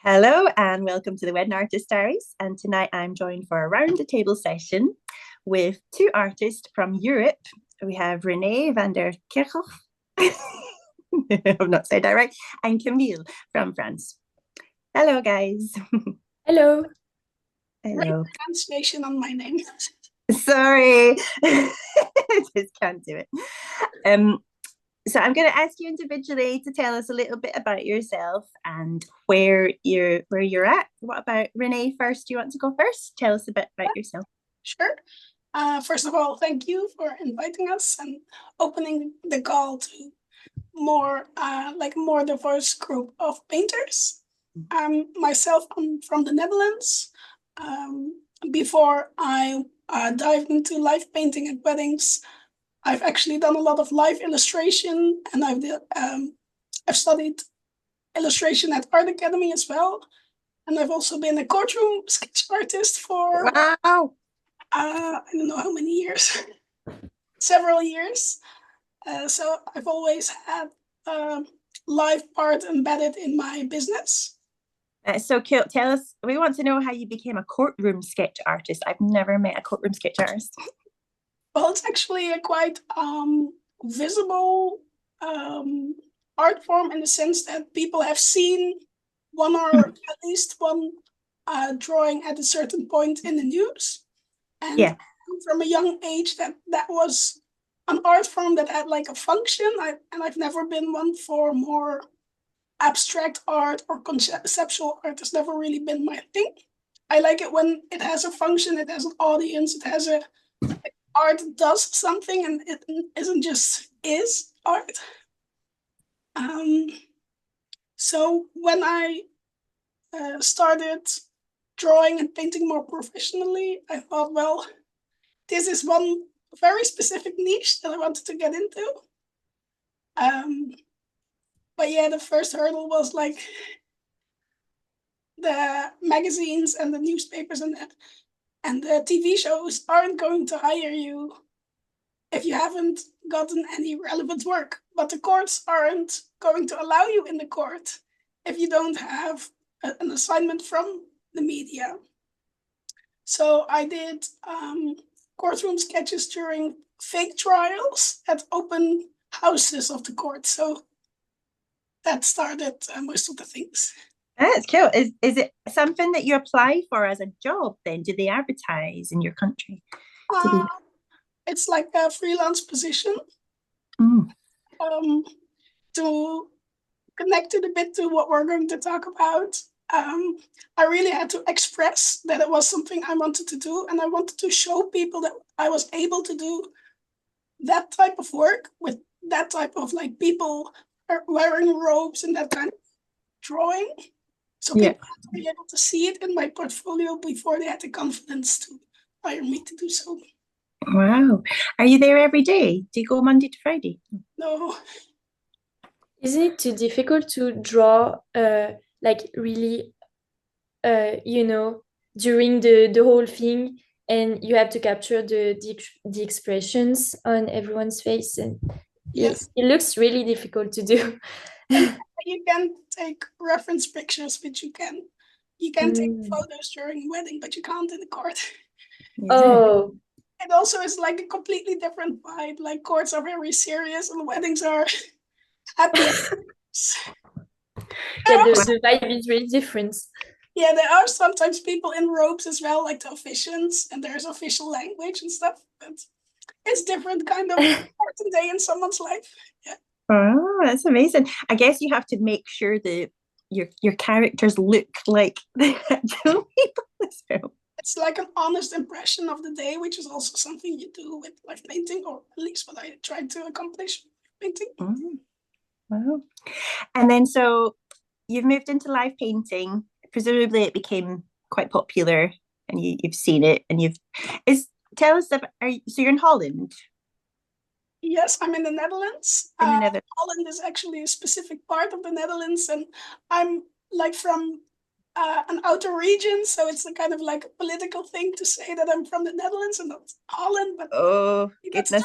Hello and welcome to the Wedding Artist Diaries. And tonight I'm joined for a round the table session with two artists from Europe. We have Renée van der Kerkhof, I'm not saying that right, and Camille from France. Hello, guys. Hello. Great Hello. pronunciation on my name. Sorry, I just can't do it. So I'm going to ask you individually to tell us a little bit about yourself and where you're at. What about Renée first? Do you want to go first? Tell us a bit about yourself. Sure. First of all, thank you for inviting us and opening the call to more diverse group of painters. Myself, I'm from the Netherlands. Before I dived into live painting at weddings, I've actually done a lot of live illustration, and I've studied illustration at Art Academy as well. And I've also been a courtroom sketch artist for Wow. I don't know how many years, several years. So I've always had live part embedded in my business. So tell us, we want to know how you became a courtroom sketch artist. I've never met a courtroom sketch artist. Well, it's actually a quite visible art form in the sense that people have seen one or at least one drawing at a certain point in the news. And Yeah. from a young age, that was an art form that had like a function. I've never been one for more abstract art or conceptual art. It's never really been my thing. I like it when it has a function, it has an audience, it has art does something, and it isn't just is art. So when I started drawing and painting more professionally, I thought, well, this is one very specific niche that I wanted to get into. But yeah, the first hurdle was like the magazines and the newspapers and that. And the TV shows aren't going to hire you if you haven't gotten any relevant work. But the courts aren't going to allow you in the court if you don't have an assignment from the media. So I did courtroom sketches during fake trials at open houses of the court. So that started most of the things. That's cool. Is it something that you apply for as a job then? Do they advertise in your country? It's like a freelance position. To connect it a bit to what we're going to talk about, I really had to express that it was something I wanted to do, and I wanted to show people that I was able to do that type of work with that type of like people wearing robes and that kind of drawing. So people had to be able to see it in my portfolio before they had the confidence to hire me to do so. Wow. Are you there every day? Do you go Monday to Friday? No. Isn't it too difficult to draw really during the whole thing, and you have to capture the expressions on everyone's face, and Yes. it looks really difficult to do. You can take reference pictures, but you can take photos during a wedding, but you can't in the court. Oh. It also is like a completely different vibe. Like courts are very serious and weddings are happy. Yeah, the vibe is really different. Yeah, there are sometimes people in robes as well, like the officiants, and there's official language and stuff, but it's different kind of important day in someone's life. Yeah. Oh, that's amazing. I guess you have to make sure that your characters look like the actual people as well. It's like an honest impression of the day, which is also something you do with live painting, or at least what I tried to accomplish with painting. Wow. And then so you've moved into live painting. Presumably it became quite popular and you've seen it and tell us about, so you're in Holland? Yes, I'm in the Netherlands. In the Netherlands. Holland is actually a specific part of the Netherlands, and I'm like from an outer region, so it's a kind of like a political thing to say that I'm from the Netherlands and not Holland. But oh goodness,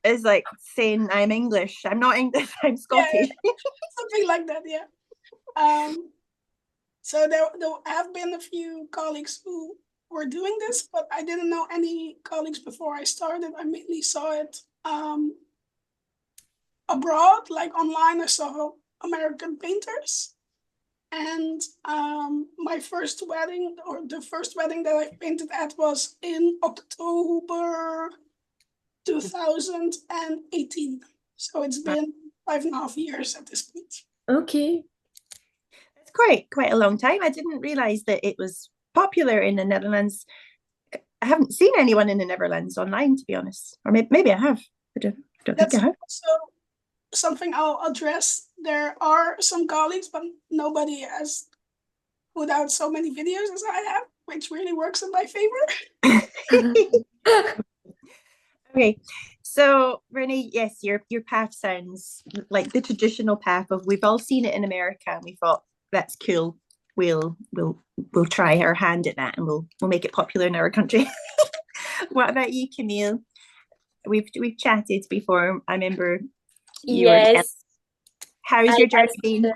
it's like saying I'm English. I'm not English. I'm Scottish. Yeah, something like that. Yeah. So there have been a few colleagues who were doing this, but I didn't know any colleagues before I started. I mainly saw it abroad, like online. I saw American painters. And my first wedding, or the first wedding that I painted at, was in October 2018. So it's been 5.5 years at this point. Okay. It's quite a long time. I didn't realize that it was popular in the Netherlands. I haven't seen anyone in the Netherlands online, to be honest. Or maybe I have. I don't think I have. So something I'll address. There are some colleagues, but nobody has put out so many videos as I have, which really works in my favor. Okay, so Renée, yes, your path sounds like the traditional path of we've all seen it in America, and we thought that's cool. We'll try our hand at that, and we'll make it popular in our country. What about you, Camille? We've chatted before. I remember you were. Yes. How's your journey been?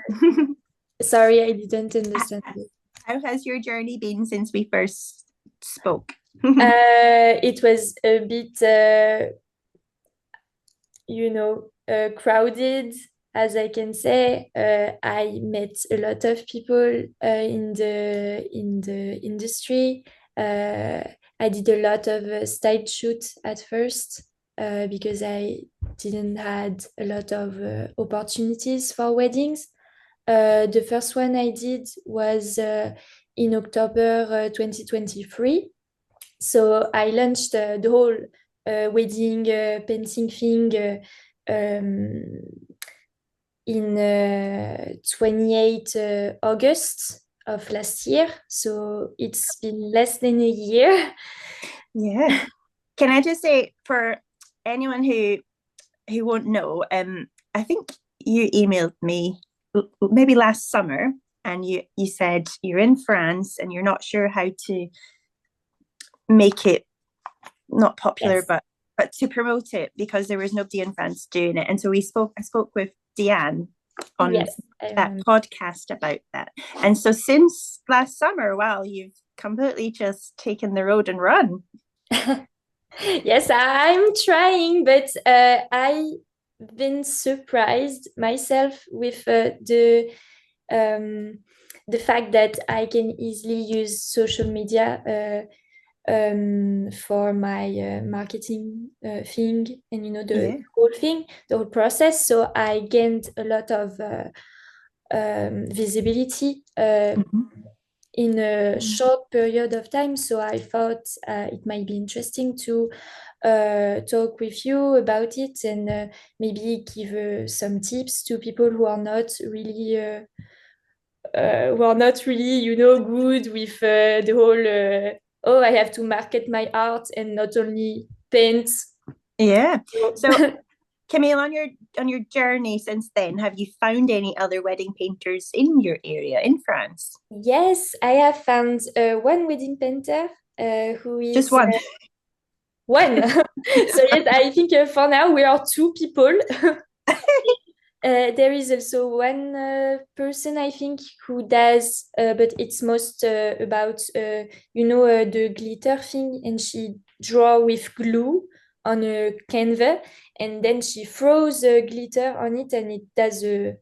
Sorry, I didn't understand it. How has your journey been since we first spoke? It was a bit, crowded, as I can say. I met a lot of people in the industry. I did a lot of stage shoot at first because I didn't had a lot of opportunities for weddings. The first one I did was in October 2023. So I launched the whole wedding painting thing in 28 August of last year. So it's been less than a year. Yeah. Can I just say, for anyone who won't know, I think you emailed me maybe last summer, and you said you're in France and you're not sure how to make it not popular, Yes. but to promote it, because there was nobody in France doing it. And so I spoke with Diane on that podcast about that. And so since last summer, wow, you've completely just taken the road and run. Yes, I'm trying, but I've been surprised myself with the fact that I can easily use social media for my marketing thing, and the whole thing, the whole process. So I gained a lot of visibility in a short period of time. So I thought it might be interesting to talk with you about it, and maybe give some tips to people who are not really good with the whole I have to market my art and not only paint. Yeah. So Camille, on your journey since then, have you found any other wedding painters in your area in France? Yes, I have found one wedding painter who is just one. One. So yes, I think for now we are two people. There is also one person, I think, who does, but it's most about the glitter thing, and she draw with glue on a canvas, and then she throws glitter on it, and it does a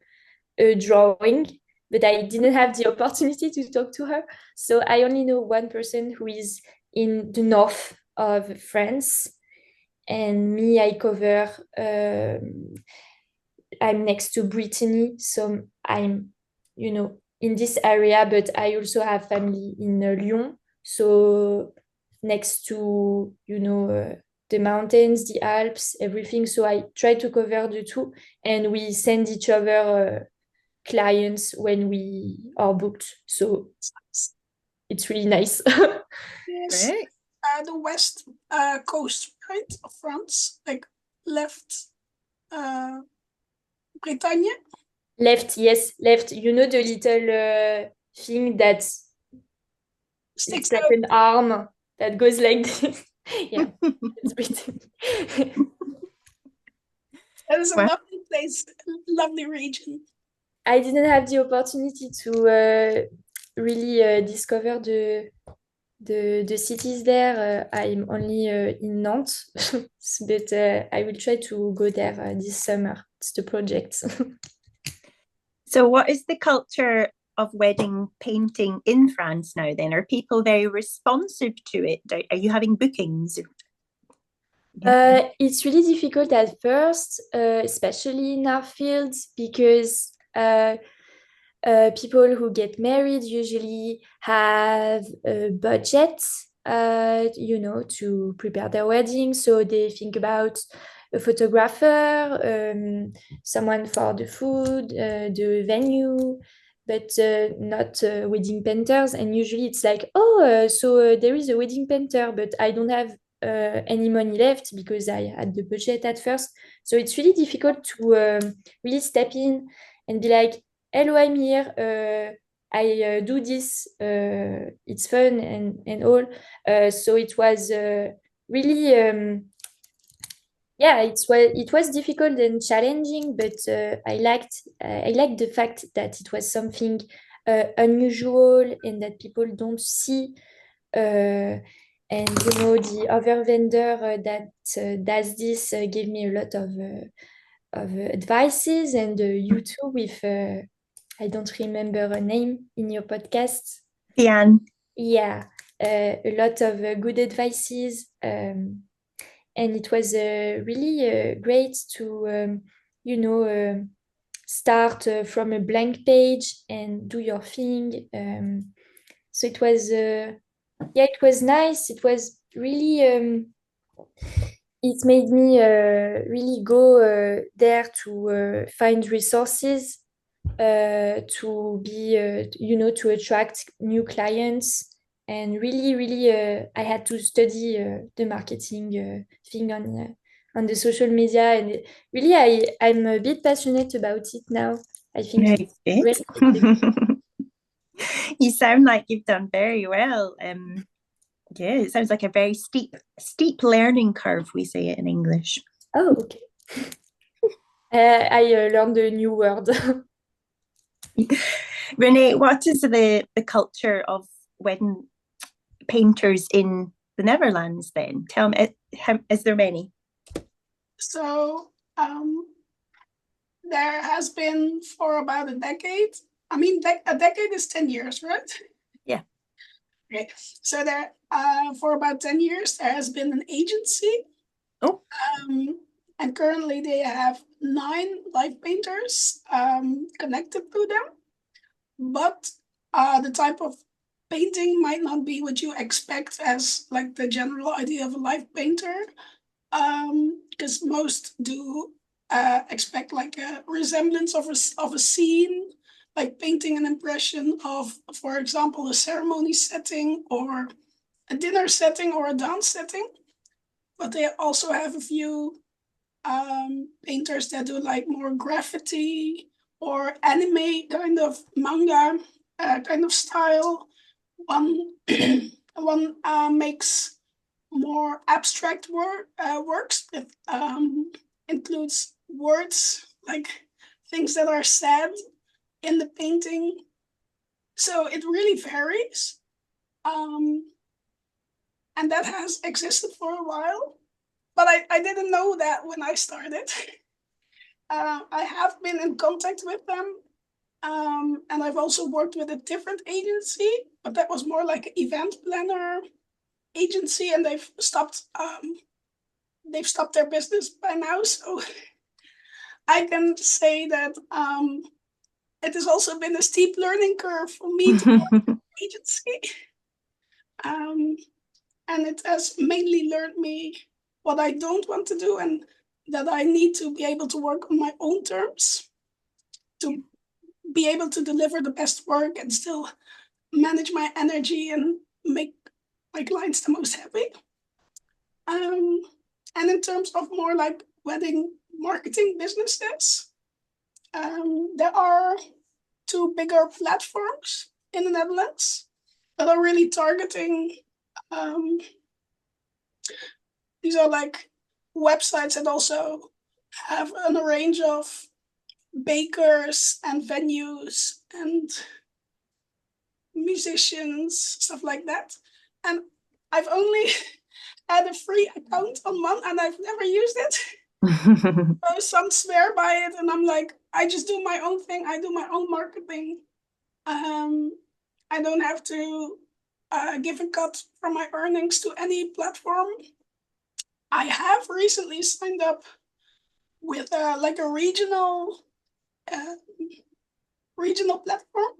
drawing. But I didn't have the opportunity to talk to her, so I only know one person who is in the north of France, and me, I cover. I'm next to Brittany, so I'm, in this area, but I also have family in Lyon, so next to, the mountains, the Alps, everything. So I try to cover the two, and we send each other clients when we are booked. So it's really nice. Yes. Right. The west coast, right, of France, like left Bretagne. Left, yes, left. The little thing that Sticks it's like out. an arm that goes like this. Yeah, it's Britain. That is a lovely place, lovely region. I didn't have the opportunity to really discover the cities there. I'm only in Nantes, but I will try to go there this summer. It's the project. So what is the culture of wedding painting in France now then? Are people very responsive to it? Are you having bookings? It's really difficult at first, especially in our field, because people who get married usually have a budget, to prepare their wedding. So they think about a photographer, someone for the food, the venue, but not wedding painters. And usually it's like, there is a wedding painter, but I don't have any money left because I had the budget at first. So it's really difficult to really step in and be like, hello, I'm here. I do this. It's fun and all. So it was really, it was difficult and challenging, but I liked the fact that it was something unusual and that people don't see. And the other vendor that does this gave me a lot of advices, and you too with I don't remember a name in your podcast. Diane. Yeah, a lot of good advices, and it was really great to start from a blank page and do your thing. So it was it was nice. It was really it made me really go there to find resources, to be to attract new clients, and really I had to study the marketing thing on the social media, and really I'm a bit passionate about it now. I think Very it's good. great. You sound like you've done very well. Yeah, it sounds like a very steep learning curve, we say it in English. Oh, okay. I learned a new word. Renée, what is the culture of wedding painters in the Netherlands then? Tell me, is there many? So there has been for about a decade. I mean, a decade is 10 years, right? Yeah. Okay. So there, for about 10 years, there has been an agency. Oh. And currently they have 9 live painters connected to them. But the type of painting might not be what you expect as like the general idea of a live painter. Because most do expect like a resemblance of a scene, like painting an impression of, for example, a ceremony setting or a dinner setting or a dance setting. But they also have a few painters that do like more graffiti or anime kind of manga kind of style. One one makes more abstract works that includes words, like things that are said in the painting. So it really varies. And that has existed for a while. But I didn't know that when I started. I have been in contact with them. And I've also worked with a different agency, but that was more like an event planner agency, and they've stopped their business by now. So I can say that it has also been a steep learning curve for me to work with an agency. And it has mainly learned me what I don't want to do, and that I need to be able to work on my own terms to be able to deliver the best work and still manage my energy and make my clients the most happy. And in terms of more like wedding marketing businesses, there are 2 bigger platforms in the Netherlands that are really targeting. These are like websites that also have a range of bakers and venues and musicians, stuff like that. And I've only had a free account on one, and I've never used it. So some swear by it, and I'm like, I just do my own thing. I do my own marketing. I don't have to give a cut from my earnings to any platform. I have recently signed up with like a regional platform.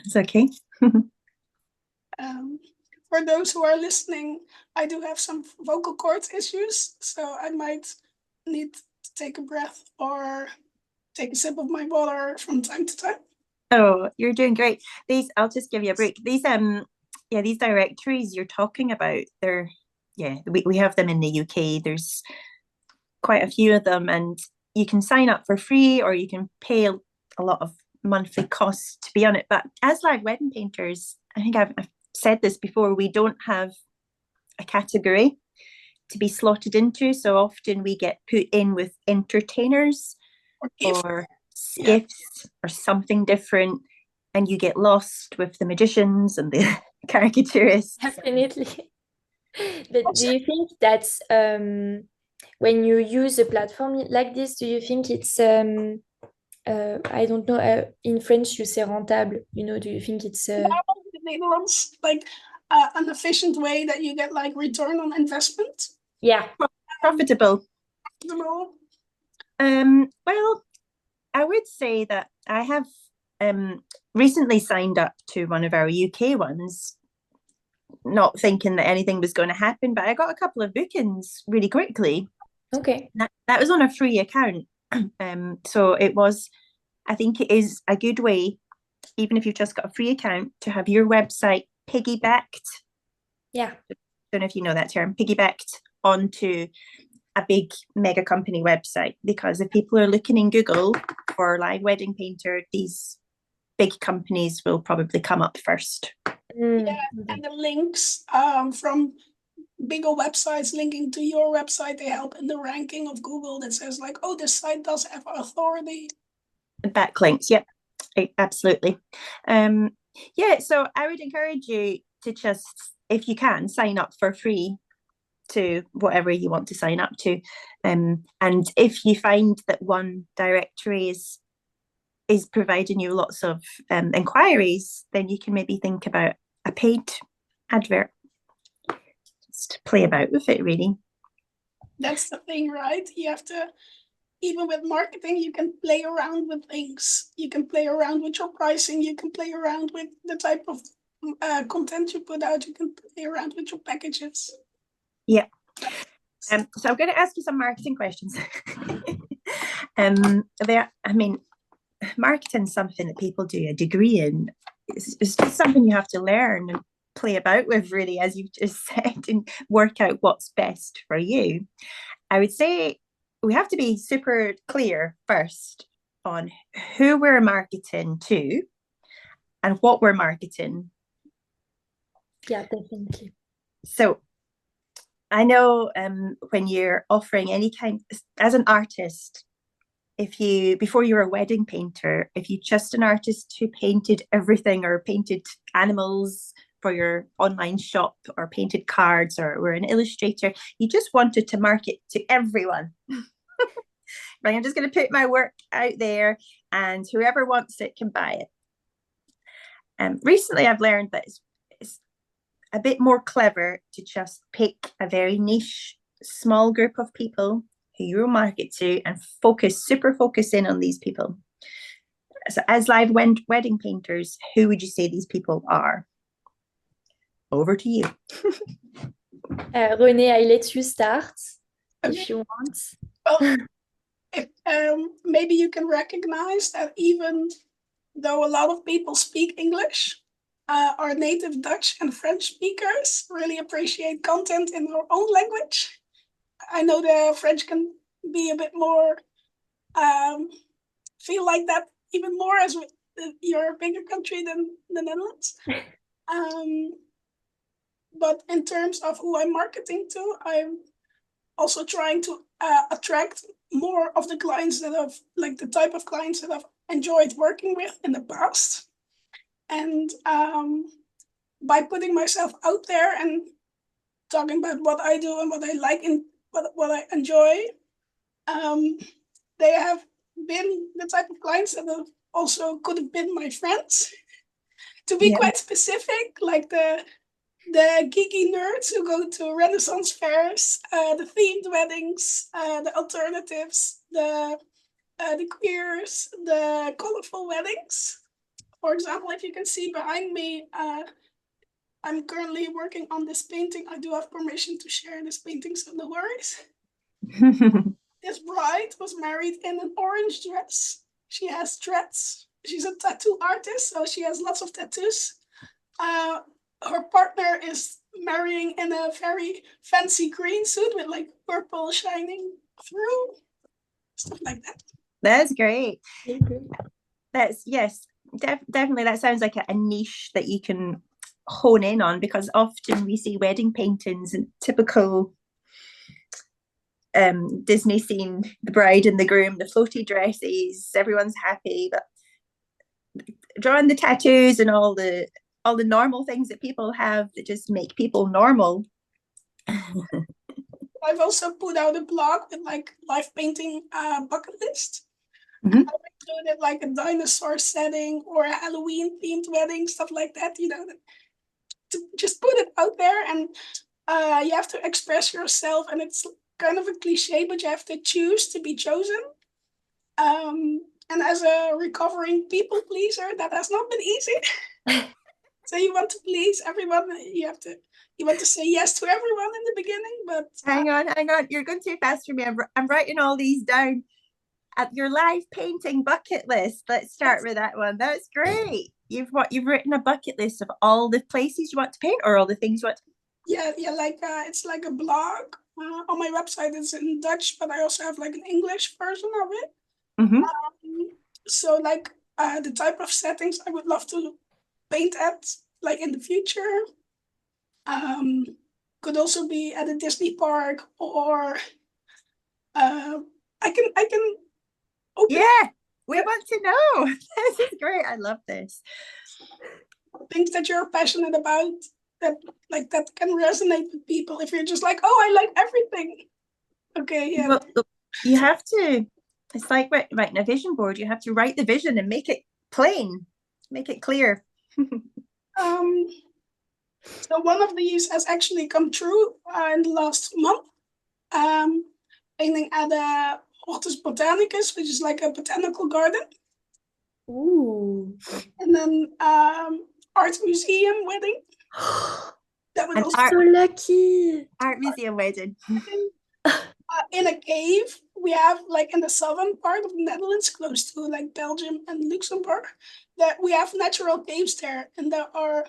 It's okay. For those who are listening, I do have some vocal cord issues, so I might need to take a breath or take a sip of my water from time to time. Oh, you're doing great. I'll just give you a break. These directories you're talking about, we have them in the UK. There's quite a few of them, and you can sign up for free or you can pay a lot of monthly costs to be on it. But as live wedding painters, I think I've said this before, we don't have a category to be slotted into. So often we get put in with entertainers or gifts or something different, and you get lost with the magicians and the caricaturists. Definitely. But do you think that's when you use a platform like this, do you think it's I don't know, in French you say rentable, do you think it's in the Netherlands, like an efficient way that you get like return on investment? Yeah. Profitable. Well, I would say that I have recently signed up to one of our UK ones, not thinking that anything was going to happen, but I got a couple of bookings really quickly. Okay. That was on a free account. So I think it is a good way, even if you've just got a free account, to have your website piggybacked. Yeah. I don't know if you know that term, piggybacked onto a big mega company website, because if people are looking in Google for live wedding painter, these big companies will probably come up first. Yeah, and the links from bigger websites linking to your website, they help in the ranking of Google that says like, oh, this site does have authority. Backlinks, yep, absolutely. So I would encourage you to just, if you can, sign up for free to whatever you want to sign up to. And if you find that one directory is providing you lots of inquiries, then you can maybe think about a paid advert. Just play about with it, really. That's the thing, right? You have to, even with marketing, you can play around with things. You can play around with your pricing. You can play around with the type of content you put out. You can play around with your packages. Yeah. So I'm going to ask you some marketing questions. Marketing's something that people do a degree in. It's just something you have to learn and play about with, really, as you've just said, and work out what's best for you. I would say we have to be super clear first on who we're marketing to and what we're marketing. Yeah, definitely. So I know when you're offering any kind, as an artist, before you're a wedding painter, if you're just an artist who painted everything or painted animals for your online shop or painted cards or were an illustrator, you just wanted to market to everyone. Like, I'm just going to put my work out there and whoever wants it can buy it. Recently, I've learned that it's a bit more clever to just pick a very niche, small group of people who you will market to and super focus in on these people. So as live wedding painters, who would you say these people are? Over to you. Renée, I let you start if you want. Well, maybe you can recognize that even though a lot of people speak English, our native Dutch and French speakers really appreciate content in their own language. I know the French can be a bit more, feel like that even more as you're a bigger country than the Netherlands. But in terms of who I'm marketing to, also trying to attract more of the clients that I've, like the type of clients that I've enjoyed working with in the past. And by putting myself out there and talking about what I do and what I like and what I enjoy, they have been the type of clients that have also could have been my friends. To be quite specific, like the geeky nerds who go to Renaissance fairs, the themed weddings, the alternatives, the queers, the colorful weddings. For example, if you can see behind me, I'm currently working on this painting. I do have permission to share this painting, so no worries. This bride was married in an orange dress. She has dreads. She's a tattoo artist, so she has lots of tattoos. Her partner is marrying in a very fancy green suit with like purple shining through, stuff like that. That's great. That's, yes, definitely. That sounds like a niche that you can hone in on, because often we see wedding paintings and typical Disney scene, the bride and the groom, the floaty dresses, everyone's happy, but drawing the tattoos and all the normal things that people have that just make people normal. I've also put out a blog with like live painting bucket list. Mm-hmm. I've included like a dinosaur setting or a Halloween themed wedding, stuff like that, you know, to just put it out there. And you have to express yourself, and it's kind of a cliche, but you have to choose to be chosen. And as a recovering people pleaser, that has not been easy. So you want to please everyone. You want to say yes to everyone in the beginning, but hang on, you're going too fast for me. I'm writing all these down. At your live painting bucket list, let's start with that one. That's great. You've written a bucket list of all the places you want to paint, or all the things you want to paint? Yeah, like it's like a blog. On my website it's in Dutch, but I also have like an English version of it. Mm-hmm. So like the type of settings I would love to paint at, like in the future, could also be at a Disney park, or I can open. Yeah, we want to know. This is great. I love this. Things that you're passionate about, that can resonate with people. If you're just like, oh, I like everything. Okay, yeah. Well, you have to. It's like writing a vision board. You have to write the vision and make it plain, make it clear. So one of these has actually come true in the last month. Painting at a Hortus Botanicus, which is like a botanical garden. Ooh. And then art museum wedding. That was so lucky. Art museum wedding. In a cave. We have like in the southern part of the Netherlands, close to like Belgium and Luxembourg, that we have natural caves there, and there are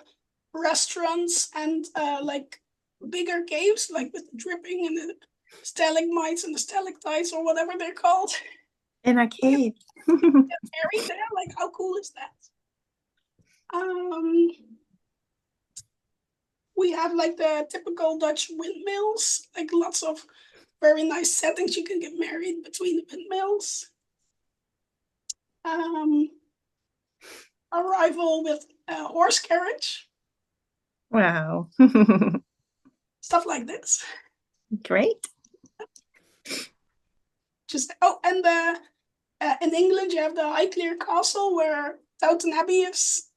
restaurants and like bigger caves, like with the dripping and the stalagmites and the stalactites or whatever they're called. In a cave. Buried there. Like, how cool is that? We have like the typical Dutch windmills, like lots of very nice settings. You can get married between the windmills. Arrival with a horse carriage. Wow. Stuff like this. Great. And in England you have the Highclere Castle where Downton Abbey is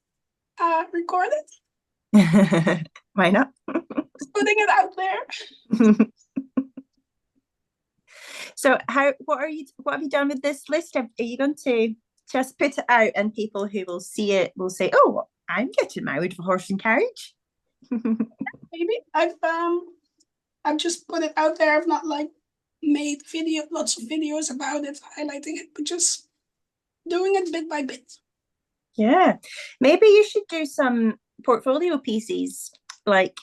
recorded. Why not? Just putting it out there. So what have you done with this list? Are you going to just put it out, and people who will see it will say, oh, I'm getting married for horse and carriage? Maybe. I've just put it out there. I've not like made lots of videos about it, highlighting it, but just doing it bit by bit. Yeah, maybe you should do some portfolio pieces, like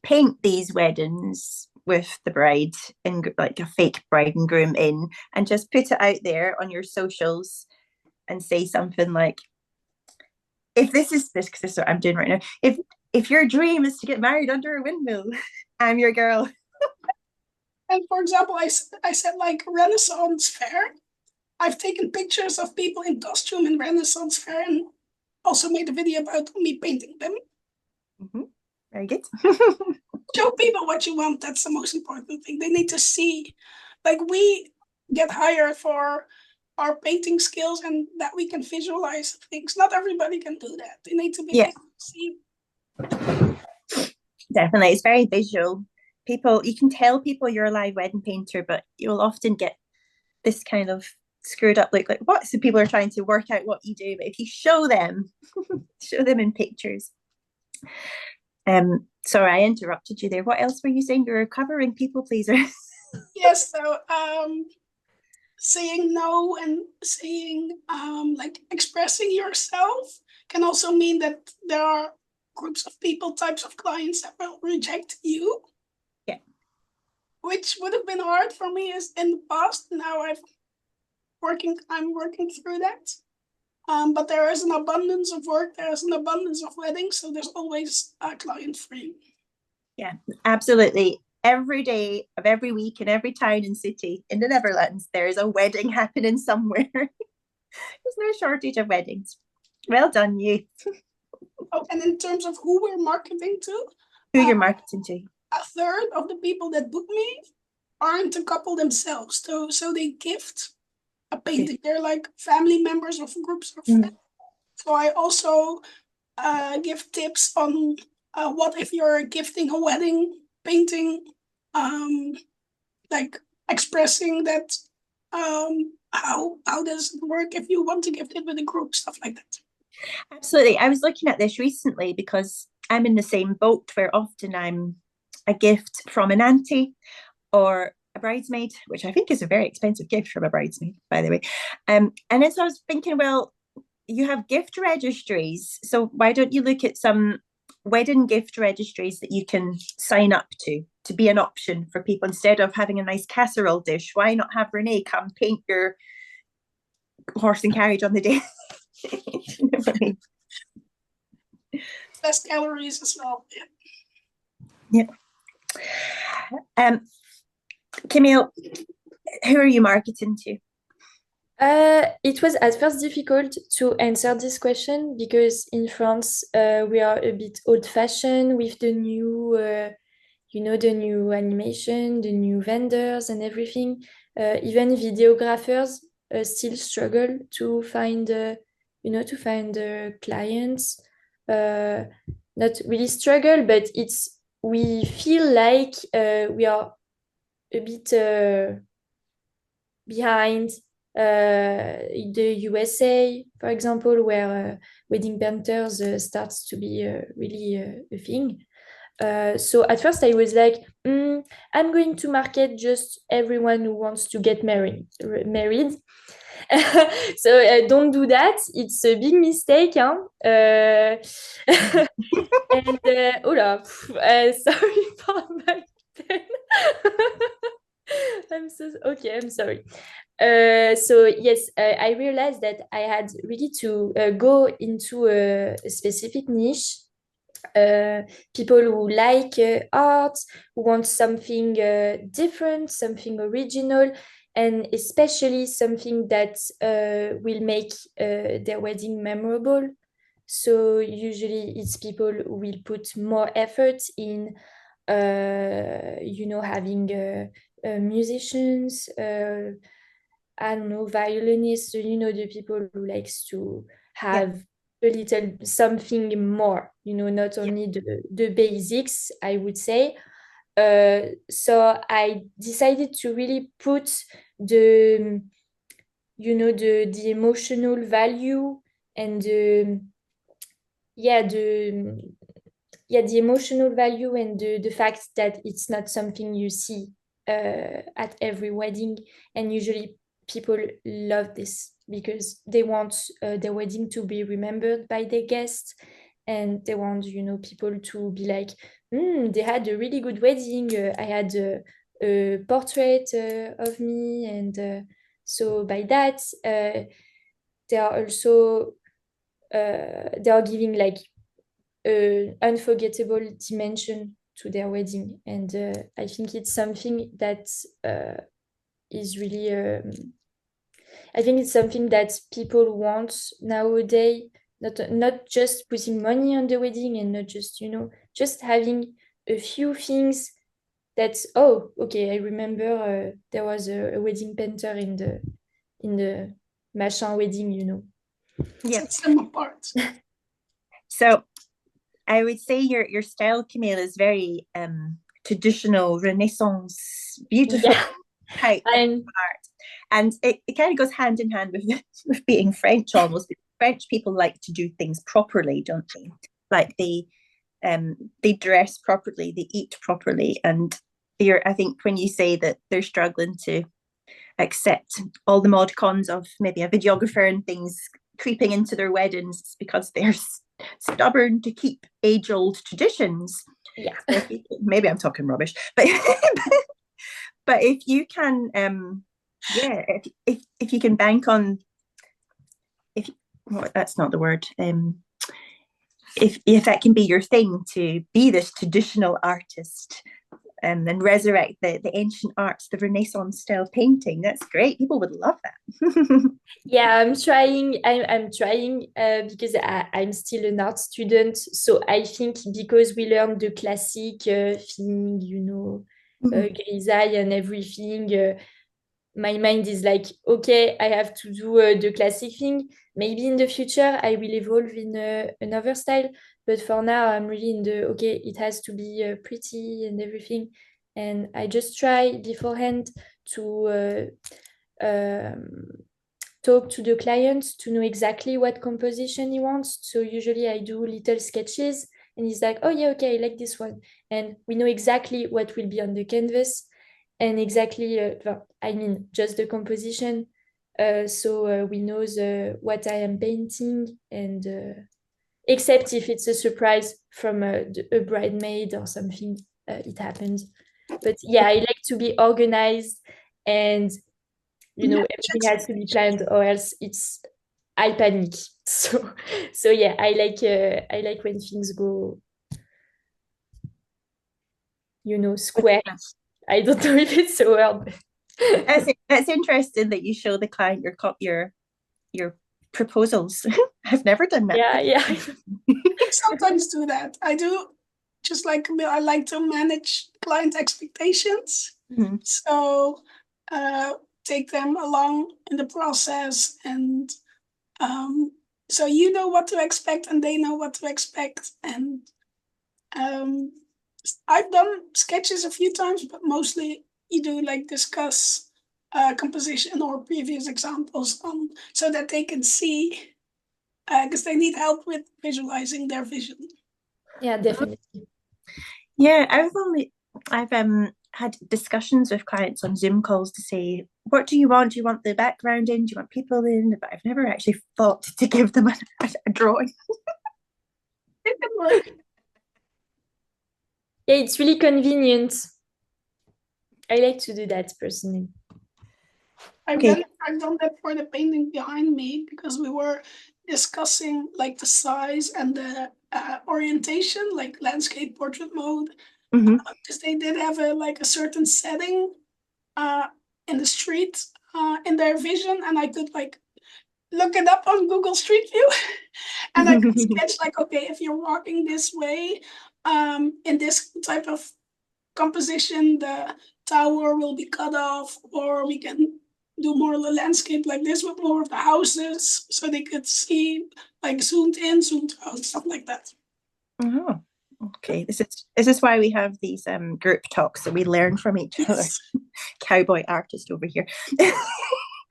paint these weddings with the bride and like a fake bride and groom in, and just put it out there on your socials and say something like, if this is what I'm doing right now, if your dream is to get married under a windmill, I'm your girl. And for example, I said like Renaissance fair. I've taken pictures of people in costume in Renaissance fair and also made a video about me painting them. Mm-hmm. Very good. Show people what you want. That's the most important thing. They need to see, like we get hired for our painting skills and that we can visualize things. Not everybody can do that. They need to be able to see. Definitely, it's very visual. People, you can tell people you're a live wedding painter, but you'll often get this kind of screwed up like what? So people are trying to work out what you do, but if you show them, show them in pictures. Sorry, I interrupted you there. What else were you saying? You were covering people pleasers. Yes, so saying no and saying like expressing yourself can also mean that there are groups of people, types of clients that will reject you. Yeah. Which would have been hard for me is in the past. Now I'm working through that. But there is an abundance of work, there is an abundance of weddings, so there's always a client for you. Yeah, absolutely. Every day of every week in every town and city in the Netherlands, there is a wedding happening somewhere. There's no shortage of weddings. Well done, you. Oh, and in terms of who we're marketing to, Who you're marketing to? A third of the people that book me aren't a couple themselves, so they gift a painting. They're like family members of groups of friends. So I also give tips on what if you're gifting a wedding painting, like expressing that, how does it work if you want to gift it with a group, stuff like that. Absolutely. I was looking at this recently because I'm in the same boat where often I'm a gift from an auntie or a bridesmaid, which I think is a very expensive gift from a bridesmaid, by the way. And then so I was thinking, well, you have gift registries, so why don't you look at some wedding gift registries that you can sign up to be an option for people instead of having a nice casserole dish? Why not have Renee come paint your horse and carriage on the day? Less calories as well. Yeah. Camille, who are you marketing to? It was at first difficult to answer this question because in France we are a bit old-fashioned with the new, the new animation, the new vendors and everything. Even videographers still struggle to find, clients. Not really struggle, but we feel like we are a bit behind the USA, for example, where wedding painters starts to be really a thing. So at first I was like, I'm going to market just everyone who wants to get married. So don't do that. It's a big mistake. Huh? And sorry for my pen. I'm sorry. So yes, I realized that I had really to go into a specific niche. People who like art, who want something different, something original, and especially something that will make their wedding memorable. So usually it's people who will put more effort in, having musicians, I don't know, violinists, the people who likes to have a little something more, not only the basics, I would say. So I decided to really put the emotional value and the emotional value and the fact that it's not something you see at every wedding. And usually people love this because they want their wedding to be remembered by their guests, and they want people to be like, they had a really good wedding. I had a portrait of me, and so by that they are also they are giving like unforgettable dimension their wedding. And I think it's something that is really I think it's something that people want nowadays, not just putting money on the wedding and not just, just having a few things that, oh, okay, I remember there was a wedding painter in the machin wedding. Yeah. Sets them apart. So I would say your style, Camille, is very traditional Renaissance, beautiful type of art. And it kind of goes hand in hand with being French almost. French people like to do things properly, don't they? Like they dress properly, they eat properly. And I think when you say that they're struggling to accept all the mod cons of maybe a videographer and things creeping into their weddings because they're stubborn to keep age-old traditions. Yeah. So maybe I'm talking rubbish, but but if you can, if you can bank on, that's not the word. If that can be your thing, to be this traditional artist and then resurrect the ancient arts, the Renaissance style painting, that's great. People would love that. Yeah, I'm trying because I'm still an art student, so I think because we learned the classic thing, grisaille and everything, my mind is like, okay, I have to do the classic thing. Maybe in the future I will evolve in another style, but for now I'm really in the, okay, it has to be pretty and everything. And I just try beforehand to talk to the client to know exactly what composition he wants. So usually I do little sketches and he's like, oh yeah, okay, I like this one. And we know exactly what will be on the canvas and exactly, just the composition. So we know what I am painting, and except if it's a surprise from a bridesmaid or something, it happens. But yeah, I like to be organized, and everything has to be planned, or else I panic. So yeah, I like when things go, square. I don't know if it's a word. That's interesting that you show the client your proposals. I've never done that. Yeah. I sometimes do that. I do, just like Camille, I like to manage client expectations. Mm-hmm. So take them along in the process, and so you know what to expect and they know what to expect. And I've done sketches a few times, but mostly you do like discuss composition or previous examples so that they can see, because they need help with visualizing their vision. Yeah, definitely. Yeah, I've had discussions with clients on Zoom calls to say, what do you want? Do you want the background in? Do you want people in? But I've never actually thought to give them a drawing. Yeah, it's really convenient. I like to do that personally. I've done that for the painting behind me, because we were discussing like the size and the orientation, like landscape portrait mode. Because they did have a certain setting in the street in their vision, and I could like look it up on Google Street View, and I could sketch like, okay, if you're walking this way, in this type of composition, the tower will be cut off, or we can do more of the landscape like this with more of the houses, so they could see like zoomed in, zoomed out, stuff like that. Oh, okay. This is why we have these group talks, so we learn from each other. Cowboy artist over here.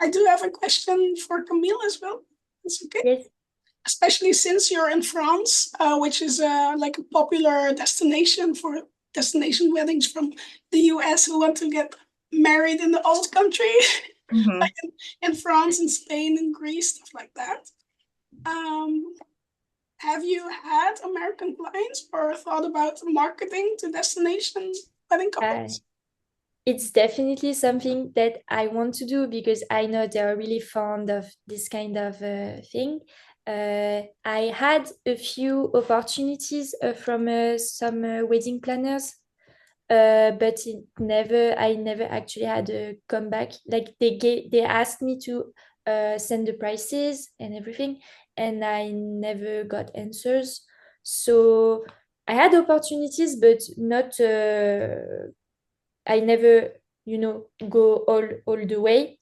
I do have a question for Camille as well. It's okay. Yes. Especially since you're in France, which is like a popular destination for destination weddings from the US who want to get married in the old country, like in France and Spain and Greece, stuff like that. Have you had American clients or thought about marketing to destination wedding couples? It's definitely something that I want to do, because I know they're really fond of this kind of thing. I had a few opportunities from some wedding planners, but I never actually had a comeback. Like they asked me to send the prices and everything, and I never got answers. So I had opportunities, but not. I never, go all the way.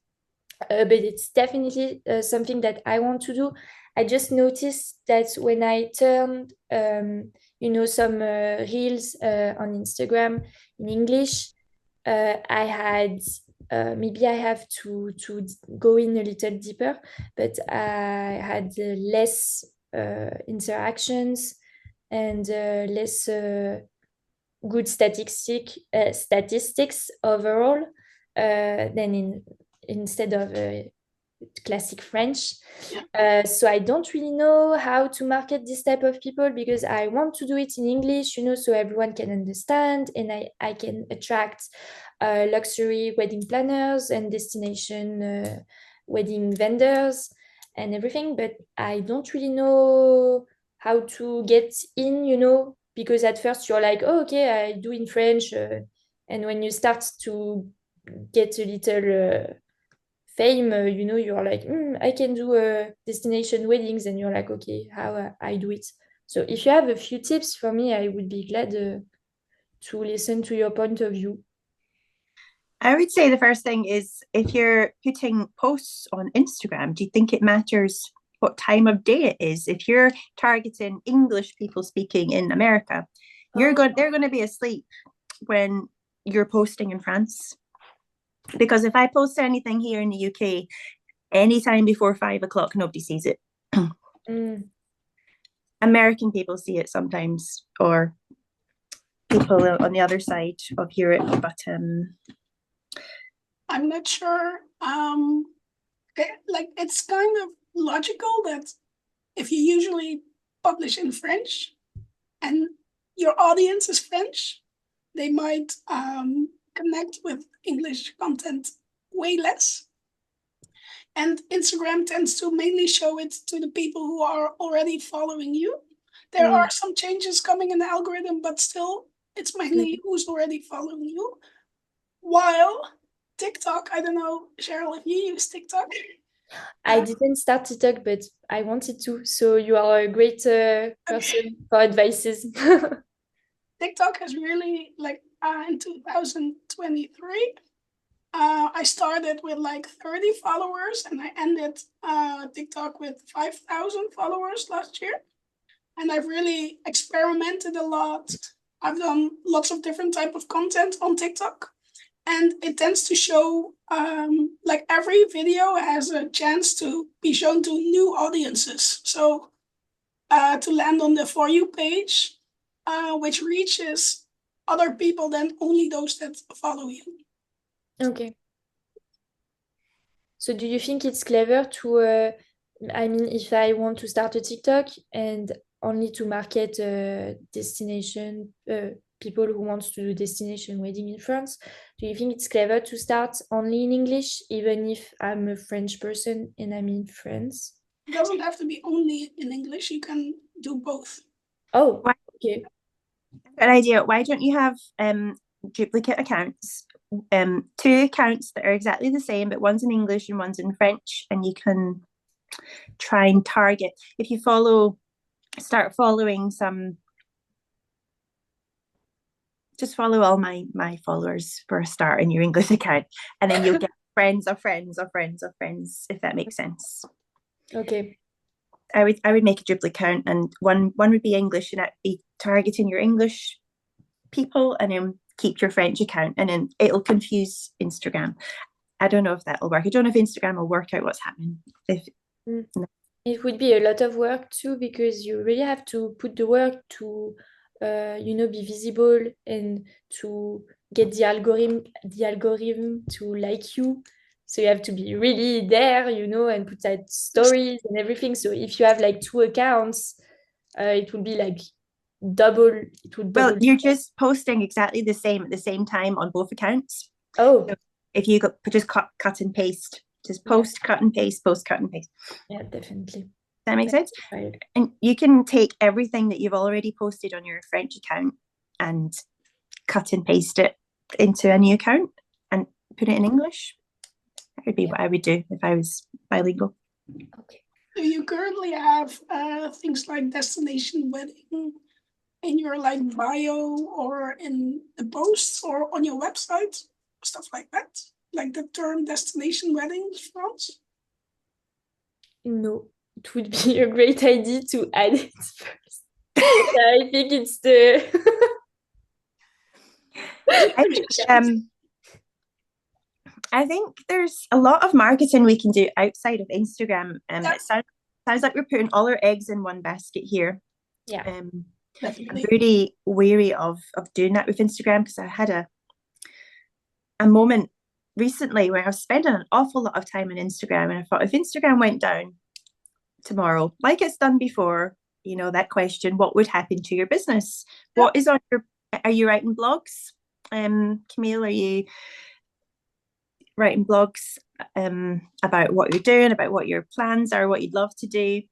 But it's definitely something that I want to do. I just noticed that when I turned, some reels on Instagram in English, I had maybe I have to go in a little deeper, but I had less interactions and less good statistics overall than instead of classic French. So I don't really know how to market this type of people because I want to do it in English, so everyone can understand, and I can attract luxury wedding planners and destination wedding vendors and everything. But I don't really know how to get in, because at first you're like, oh, okay, I do in French. And when you start to get a little fame, you're like, I can do destination weddings, and you're like, okay, how I do it. So if you have a few tips for me, I would be glad to listen to your point of view. I would say the first thing is, if you're putting posts on Instagram, do you think it matters what time of day it is? If you're targeting English people speaking in America, they're going to be asleep when you're posting in France. Because if I post anything here in the UK, anytime before 5 o'clock, nobody sees it. American people see it sometimes, or people on the other side of Europe, but I'm not sure. It's kind of logical that if you usually publish in French and your audience is French, they might connect with English content way less. And Instagram tends to mainly show it to the people who are already following you. There are some changes coming in the algorithm, but still, it's mainly who's already following you. While TikTok, I don't know, Cheryl, if you use TikTok. I didn't start TikTok, but I wanted to. So you are a great person for advices. TikTok has really, in 2023, I started with 30 followers, and I ended TikTok with 5,000 followers last year. And I've really experimented a lot. I've done lots of different type of content on TikTok. And it tends to show, every video has a chance to be shown to new audiences. So to land on the For You page, which reaches other people than only those that follow you. Okay. So do you think it's clever to, if I want to start a TikTok and only to market destination people who want to do destination wedding in France, do you think it's clever to start only in English, even if I'm a French person and I'm in France? It doesn't have to be only in English. You can do both. Oh, okay. Good idea. Why don't you have duplicate accounts? 2 accounts that are exactly the same, but one's in English and one's in French, and you can try and target. If you start following just follow all my followers for a start in your English account, and then you'll get friends of friends of friends of friends, if that makes sense. Okay. I would make a duplicate account, and one would be English, and that'd be targeting your English people, and then keep your French account, and then it'll confuse Instagram. I don't know if that'll work. I don't know if Instagram will work out what's happening. It would be a lot of work too, because you really have to put the work to be visible and to get the algorithm to like you. So you have to be really there, and put out stories and everything. So if you have 2 accounts, it would be double. It would double. Well, you're just posting exactly the same at the same time on both accounts. Oh. So if you just cut and paste, just post, cut and paste, post, cut and paste. Yeah, definitely. that make sense? Right. And you can take everything that you've already posted on your French account and cut and paste it into a new account and put it in English. That would be what I would do if I was bilingual. Okay. Do you currently have things like destination wedding in your like bio or in the posts or on your website, stuff like that? Like the term destination weddings, France? No, it would be a great idea to add it first. I think it's the I think there's a lot of marketing we can do outside of Instagram. It sounds like we're putting all our eggs in one basket here. Yeah. I'm Definitely. really wary of doing that with Instagram, because I had a moment recently where I was spending an awful lot of time on Instagram, and I thought, if Instagram went down tomorrow, like it's done before, that question, what would happen to your business? Yeah. What is on are you writing blogs? Camille, are you writing blogs about what you're doing, about what your plans are, what you'd love to do?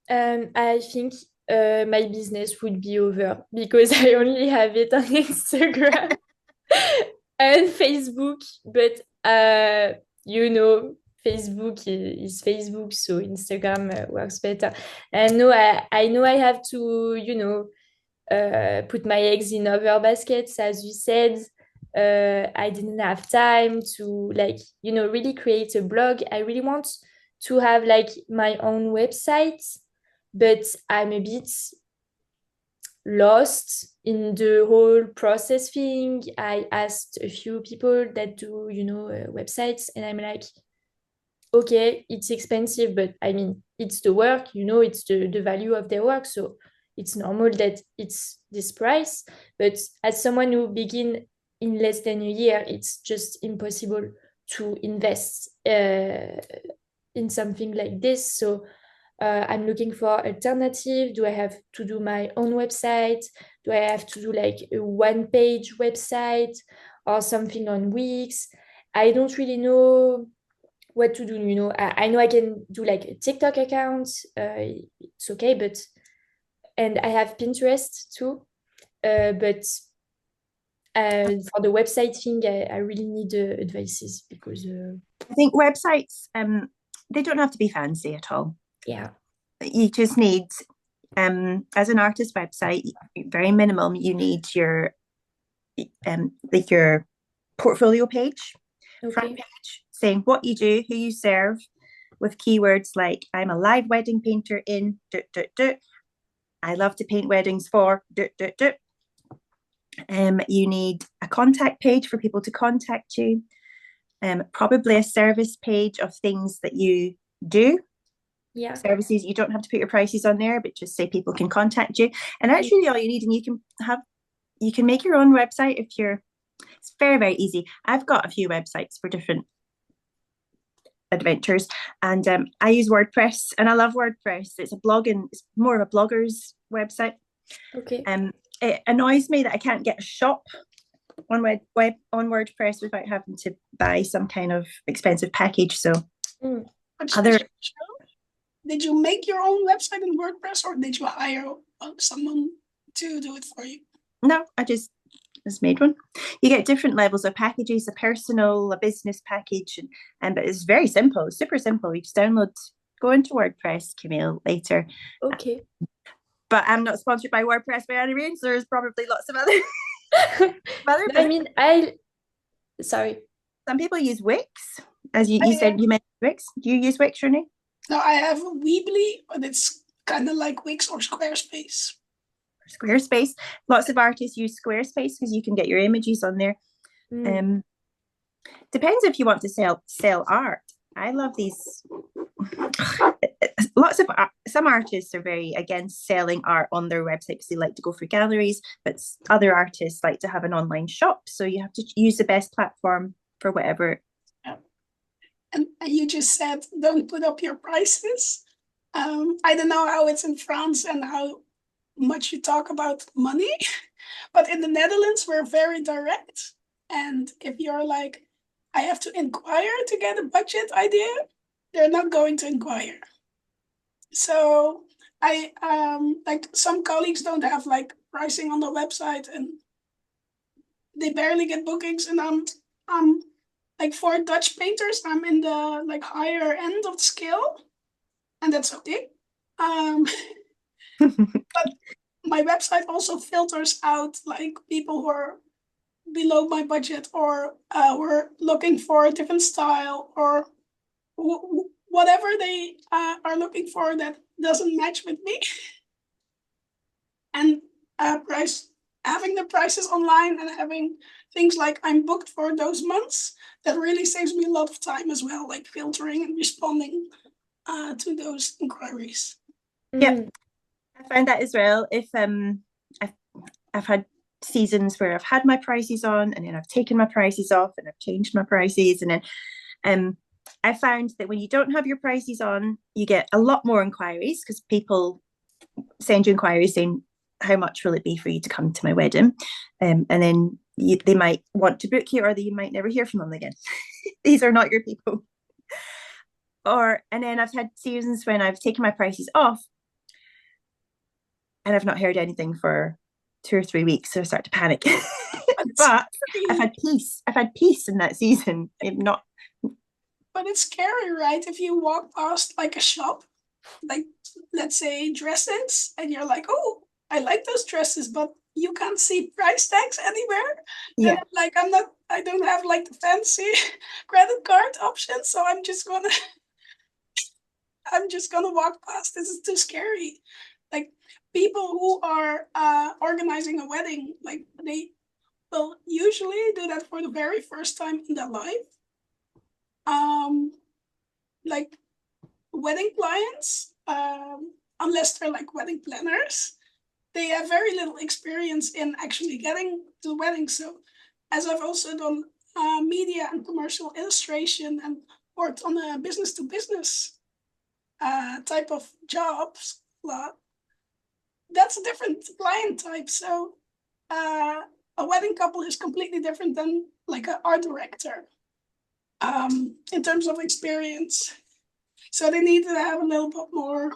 I think my business would be over because I only have it on Instagram and Facebook, but Facebook is Facebook, so Instagram works better. And no, I know I have to, put my eggs in other baskets, as you said. I didn't have time to really create a blog. I really want to have like my own website, but I'm a bit lost in the whole process thing. I asked a few people that do, websites, and I'm like, okay, it's expensive, but I mean, it's the work, it's the value of their work. So it's normal that it's this price. But as someone who begin in less than a year, it's just impossible to invest in something like this. So I'm looking for alternative. Do I have to do my own website? Do I have to do like a one-page website or something on Wix? I don't really know what to do. I know I can do like a TikTok account. It's okay, and I have Pinterest too. But for the website thing, I really need advices because I think websites, they don't have to be fancy at all. yeah. You just need, as an artist website, very minimum, you need your your portfolio page, front page, saying what you do, who you serve, with keywords like, I'm a live wedding painter in I love to paint weddings for you need a contact page for people to contact you, probably a service page of things that you do. Yeah. Services, you don't have to put your prices on there, but just say people can contact you, and that's really all you need. And you can make your own website it's very, very easy. I've got a few websites for different adventures, and I use WordPress, and I love WordPress. It's more of a blogger's website. Okay. It annoys me that I can't get a shop on WordPress without having to buy some kind of expensive package. So did you make your own website in WordPress, or did you hire someone to do it for you? No, I just made one. You get different levels of packages: a personal, a business package, and but it's very simple, super simple. You just go into WordPress, Camille, later. Okay. But I'm not sponsored by WordPress by any means. There's probably lots of other. I mean, sorry. Some people use Wix, as you said. You mentioned Wix. Do you use Wix, Renée? No, I have Weebly, but it's kind of like Wix or Squarespace. Squarespace. Lots of artists use Squarespace because you can get your images on there. Depends if you want to sell art. I love these. Some artists are very against selling art on their website because they like to go for galleries, but other artists like to have an online shop. So you have to use the best platform for whatever. And you just said don't put up your prices. I don't know how it's in France and how much you talk about money, but in the Netherlands we're very direct. And if you're like, I have to inquire to get a budget idea, they're not going to inquire. So I like some colleagues don't have like pricing on the website and they barely get bookings, and I'm like for Dutch painters, I'm in the like higher end of the scale, and that's okay. But my website also filters out like people who are below my budget or who are looking for a different style or whatever they are looking for that doesn't match with me. And having the prices online and having things like I'm booked for those months, that really saves me a lot of time as well, like filtering and responding to those inquiries. Yeah, I find that as well. If I've, I've had seasons where I've had my prices on and then I've taken my prices off and I've changed my prices, and then I found that when you don't have your prices on, you get a lot more inquiries because people send you inquiries saying, how much will it be for you to come to my wedding? And then they might want to book you, or you might never hear from them again. These are not your people. And then I've had seasons when I've taken my prices off and I've not heard anything for 2 or 3 weeks, so I start to panic. But I've had peace. I've had peace in that season. I'm not. But it's scary, right? If you walk past like a shop, like let's say dresses, and you're like, oh, I like those dresses, but you can't see price tags anywhere. Yeah. And like I don't have like the fancy credit card option, so I'm just gonna walk past. This is too scary. Like people who are organizing a wedding, like they will usually do that for the very first time in their life. Like wedding clients, unless they're like wedding planners, they have very little experience in actually getting to weddings. So as I've also done media and commercial illustration and worked on a business to business type of jobs a lot, that's a different client type. So a wedding couple is completely different than like an art director in terms of experience. So they need to have a little bit more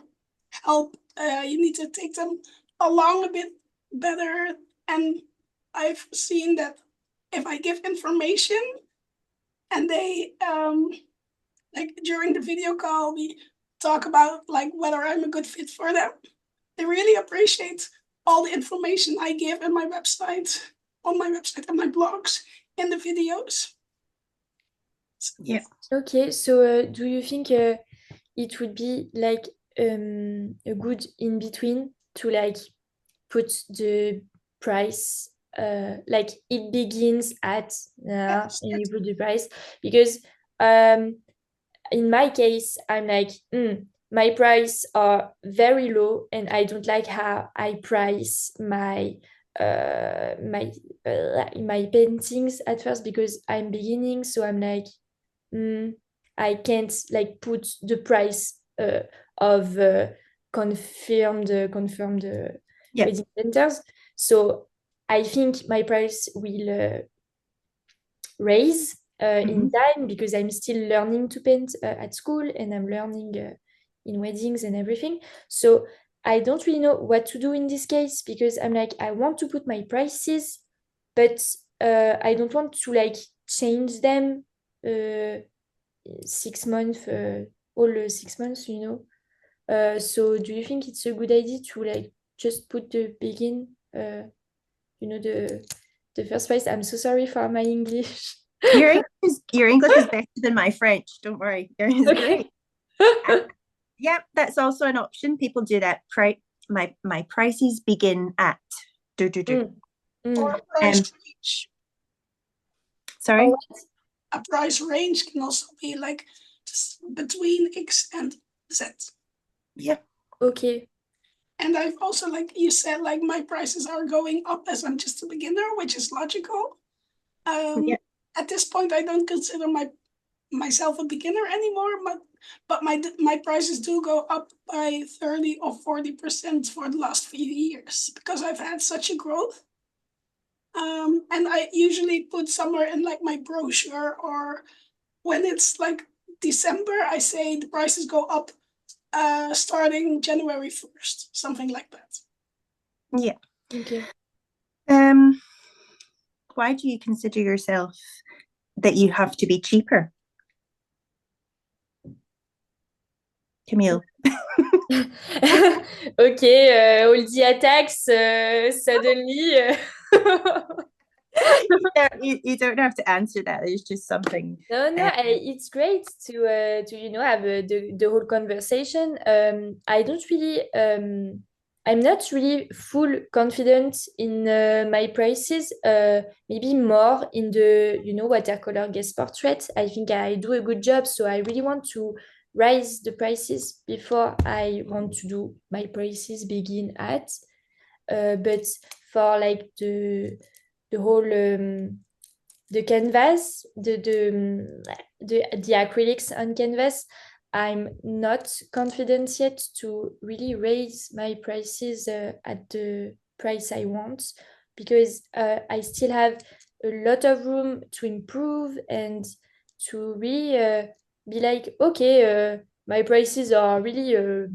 help. You need to take them along a bit better. And I've seen that if I give information and they, like during the video call, we talk about like whether I'm a good fit for them, they really appreciate all the information I give in my website, on my website and my blogs, in the videos. Yeah. Okay, so do you think it would be like a good in between to like put the price like it begins at Yes, and you put the price? Because in my case I'm like my price are very low and I don't like how I price my my paintings at first because I'm beginning, so I'm like I can't like put the price of confirmed Yeah. wedding centers. So I think my price will raise in time because I'm still learning to paint at school and I'm learning in weddings and everything. So I don't really know what to do in this case because I'm like, I want to put my prices, but I don't want to like change them 6 months, all 6 months, you know. So do you think it's a good idea to like just put the begin, you know, the first price? I'm so sorry for my English. Your English is better than my French. Don't worry. Yours is great. Yeah, that's also an option. People do that. My prices begin at do. Or price range. Sorry. A price range can also be like just between X and Z. Yeah. Okay. And I've also, like you said, like my prices are going up as I'm just a beginner, which is logical. At this point, I don't consider myself a beginner anymore, but my prices do go up by 30 or 40% for the last few years because I've had such a growth. And I usually put somewhere in like my brochure, or when it's like December, I say the prices go up starting January 1st, something like that. Yeah. Okay. Why do you consider yourself that you have to be cheaper? Camille. Okay, all the attacks suddenly. You don't have to answer that. It's just something. No, it's great to have the whole conversation. I don't really I'm not really full confident in my prices. Maybe more in the watercolor guest portrait. I think I do a good job, so I really want to raise the prices before I want to do my prices begin at. But for like the whole the canvas, the acrylics on canvas, I'm not confident yet to really raise my prices at the price I want, because I still have a lot of room to improve and to really be like, okay, my prices are really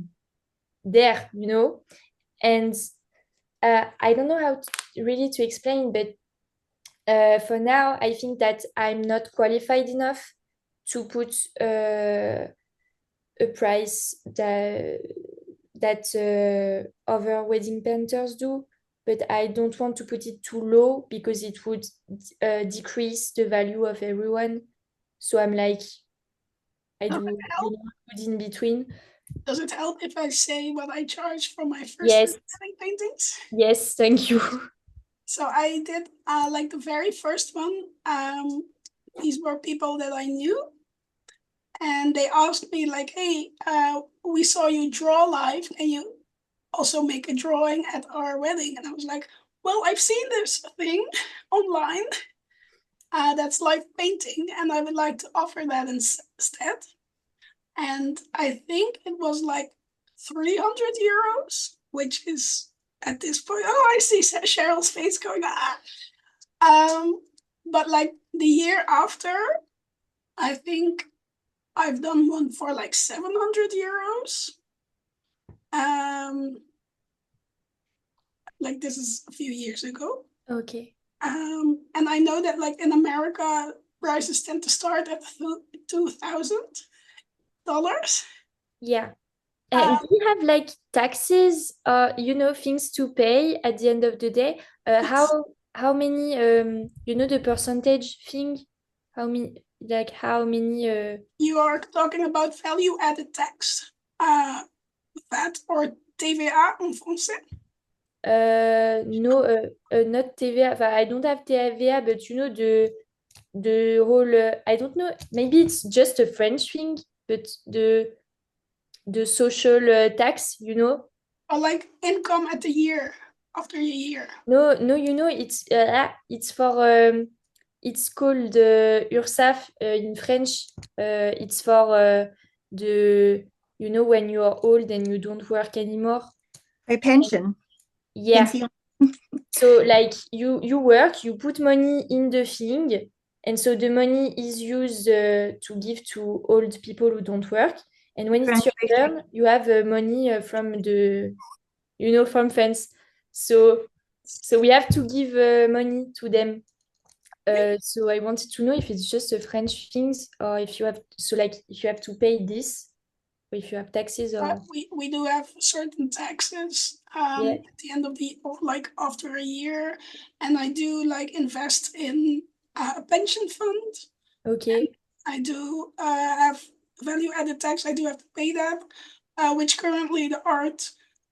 there, and I don't know how really to explain, but for now, I think that I'm not qualified enough to put a price that other wedding painters do, but I don't want to put it too low because it would decrease the value of everyone. So I'm like, I do good in between. Does it help if I say what I charge for my first Yes, wedding paintings? yes, thank you. So I did like the very first one. These were people that I knew, and they asked me like, "Hey, we saw you draw live, and you also make a drawing at our wedding." And I was like, "Well, I've seen this thing online that's live painting, and I would like to offer that instead." And I think it was like 300 euros, which is at this point. Oh, I see Cheryl's face going. But like the year after, I think I've done one for like 700 euros. Like this is a few years ago. Okay. And I know that like in America, prices tend to start at $2,000. Yeah. And do you have like taxes, things to pay at the end of the day? How many, the percentage thing? How many? You are talking about value added tax, VAT or TVA en français. No, not TVA. I don't have TVA, but the whole. I don't know. Maybe it's just a French thing, but the social tax. Or like income at the year after a year. No, it's for it's called URSAF in French. It's for the when you are old and you don't work anymore. A pension. Yeah. Pension. So like you work, you put money in the thing, and so the money is used to give to old people who don't work. And when it's your turn, you have money from France. So we have to give money to them. So I wanted to know if it's just a French thing, or if you have to pay this, or if you have taxes or We do have certain taxes yeah. at the end of like after a year, and I do like invest in a pension fund. Okay. I do have value added tax. I do have to pay that, which currently the art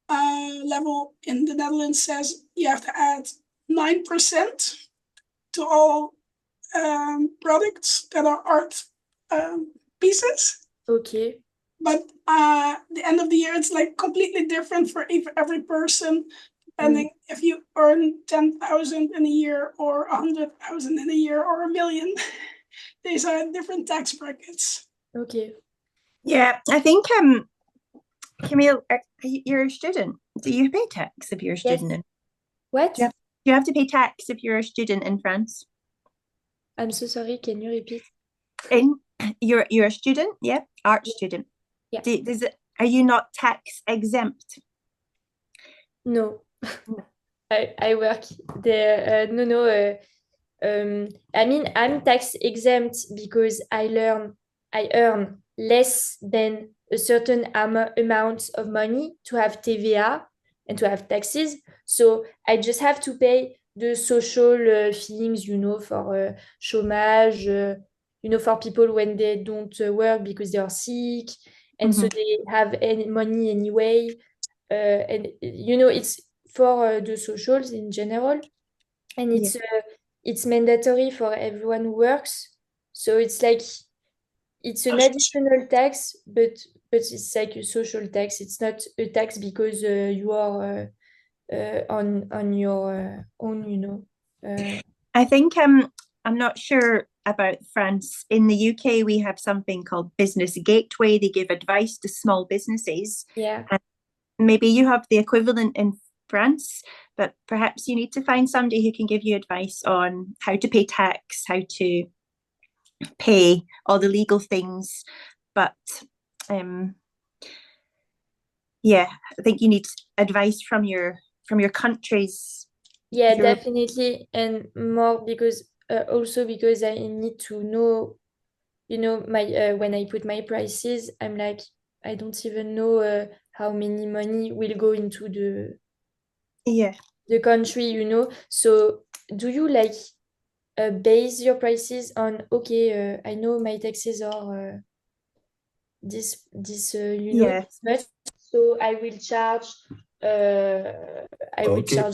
level in the Netherlands says you have to add 9% to all products that are art pieces. Okay. But the end of the year, it's like completely different for every person, depending if you earn 10,000 in a year or 100,000 in a year or a million. These are different tax brackets. Okay. Yeah, I think Camille, you're a student. Do you pay tax if you're a student? Yes. What? Do you have to pay tax if you're a student in France? I'm so sorry. Can you repeat? You're a student, yeah, art student. Yeah. Does it Are you not tax exempt? No. I work there. No. I mean, I'm tax exempt because I earn less than a certain amount of money to have TVA and to have taxes. So I just have to pay the social things, for chômage, for people when they don't work because they are sick, and so they have any money anyway. And it's for the socials in general, and it's mandatory for everyone who works. So it's like it's an additional tax, but it's like a social tax. It's not a tax because you are on your own. I think I'm not sure about France. In the UK, we have something called Business Gateway. They give advice to small businesses. Yeah. And maybe you have the equivalent in France, but perhaps you need to find somebody who can give you advice on how to pay tax, how to pay all the legal things. But yeah, I think you need advice from your countries. Yeah, definitely, and more because also because I need to know, my when I put my prices, I'm like I don't even know how many money will go into the country. So do you like base your prices on, okay, I know my taxes are this this much, so I will charge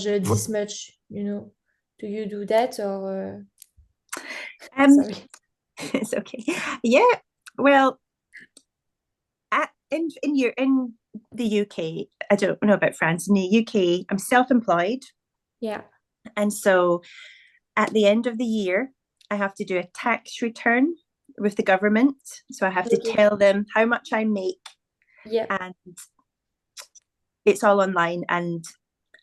this much. Do you do that, or sorry? It's okay. Yeah, well, in the UK, I don't know about France. In the UK, I'm self-employed. Yeah. And so at the end of the year, I have to do a tax return with the government. So I have to tell them how much I make. Yeah. And it's all online. And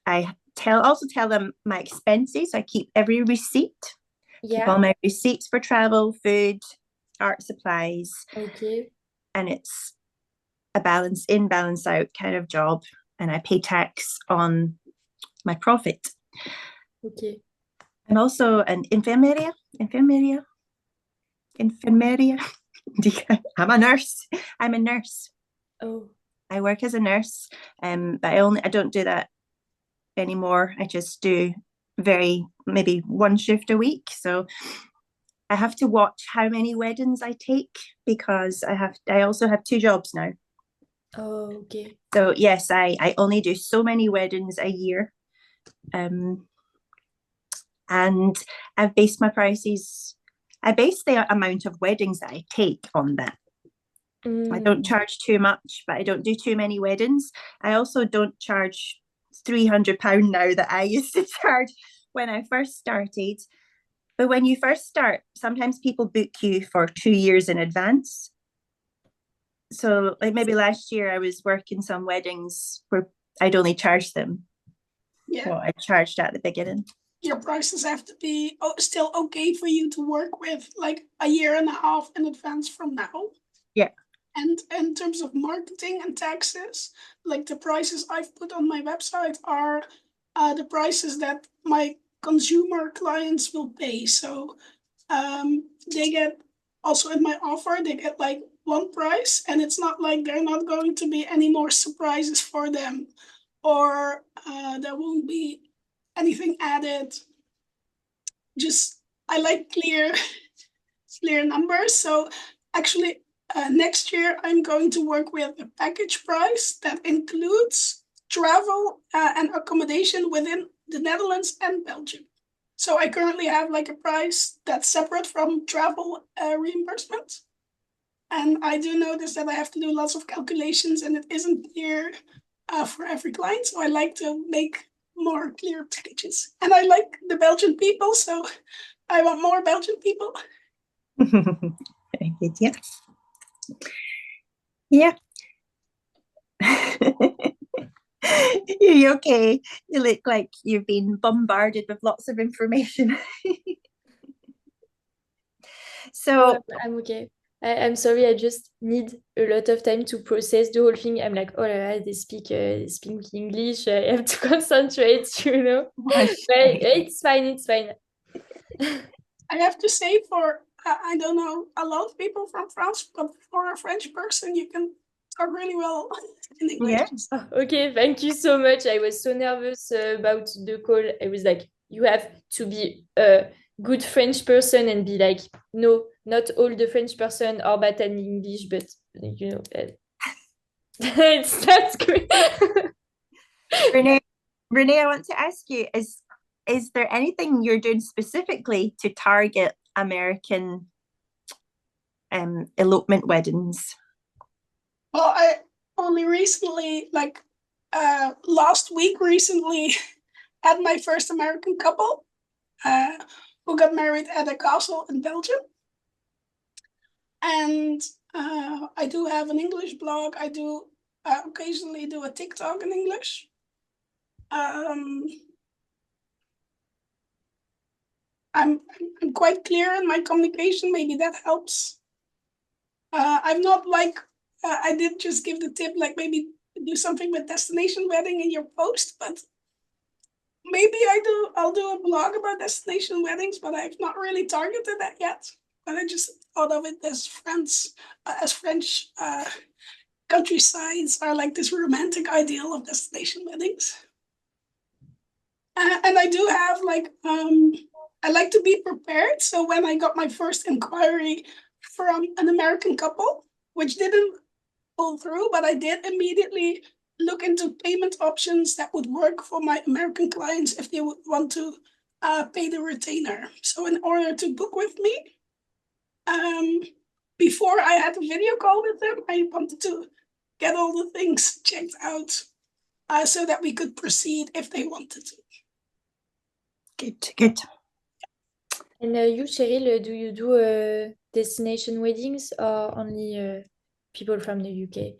I also tell them my expenses. I keep every receipt. Yeah. Keep all my receipts for travel, food, art supplies. Okay. And it's a balance in, balance out kind of job. And I pay tax on my profit. Okay. I'm also an enfermeria. I'm a nurse. I'm a nurse. Oh. I work as a nurse, but I don't do that anymore. I just do maybe one shift a week. So I have to watch how many weddings I take because I also have 2 jobs now. Oh, okay. So yes, I only do so many weddings a year. And I've based my prices. I base the amount of weddings that I take on that. I don't charge too much, but I don't do too many weddings. I also don't charge £300 now that I used to charge when I first started. But when you first start, sometimes people book you for 2 years in advance. So like maybe last year I was working some weddings where I'd only charge them what I charged at the beginning. Your prices have to be still okay for you to work with like a year and a half in advance from now. Yeah. And in terms of marketing and taxes, like the prices I've put on my website are the prices that my consumer clients will pay. So they get also in my offer, they get like one price, and it's not like there are not going to be any more surprises for them, or there won't be anything added. Just I like clear numbers. So actually next year I'm going to work with a package price that includes travel and accommodation within the Netherlands and Belgium. So I currently have like a price that's separate from travel reimbursement. And I do notice that I have to do lots of calculations and it isn't clear for every client. So I like to make more clear packages. And I like the Belgian people, so I want more Belgian people. Very good, yeah. Yeah. You're okay. You look like you've been bombarded with lots of information. So I'm okay. I'm sorry, I just need a lot of time to process the whole thing. I'm like, oh la la, they speak English. I have to concentrate, you know. But it's fine, it's fine. I have to say, for I don't know a lot of people from France, but for a French person, you can talk really well in English. Yeah. Oh, okay, thank you so much. I was so nervous about the call. I was like, you have to be a good French person and be like, no, not all the French person are bad at English, but you know, it's not good. Renee, I want to ask you, is there anything you're doing specifically to target American elopement weddings? Well, I only recently, like last week, had my first American couple who got married at a castle in Belgium. And I do have an English blog. I do occasionally do a TikTok in English. I'm quite clear in my communication. Maybe that helps. I'm not like I did just give the tip, like maybe do something with destination wedding in your post, but maybe I'll do a blog about destination weddings, but I've not really targeted that yet. But I just thought of it as French countrysides are like this romantic ideal of destination weddings. And I do have like I like to be prepared. So when I got my first inquiry from an American couple, which didn't pull through, but I did immediately look into payment options that would work for my American clients if they would want to pay the retainer. So in order to book with me, before I had a video call with them, I wanted to get all the things checked out so that we could proceed if they wanted to. Good. And you, Cheryl, do you do destination weddings or only people from the UK?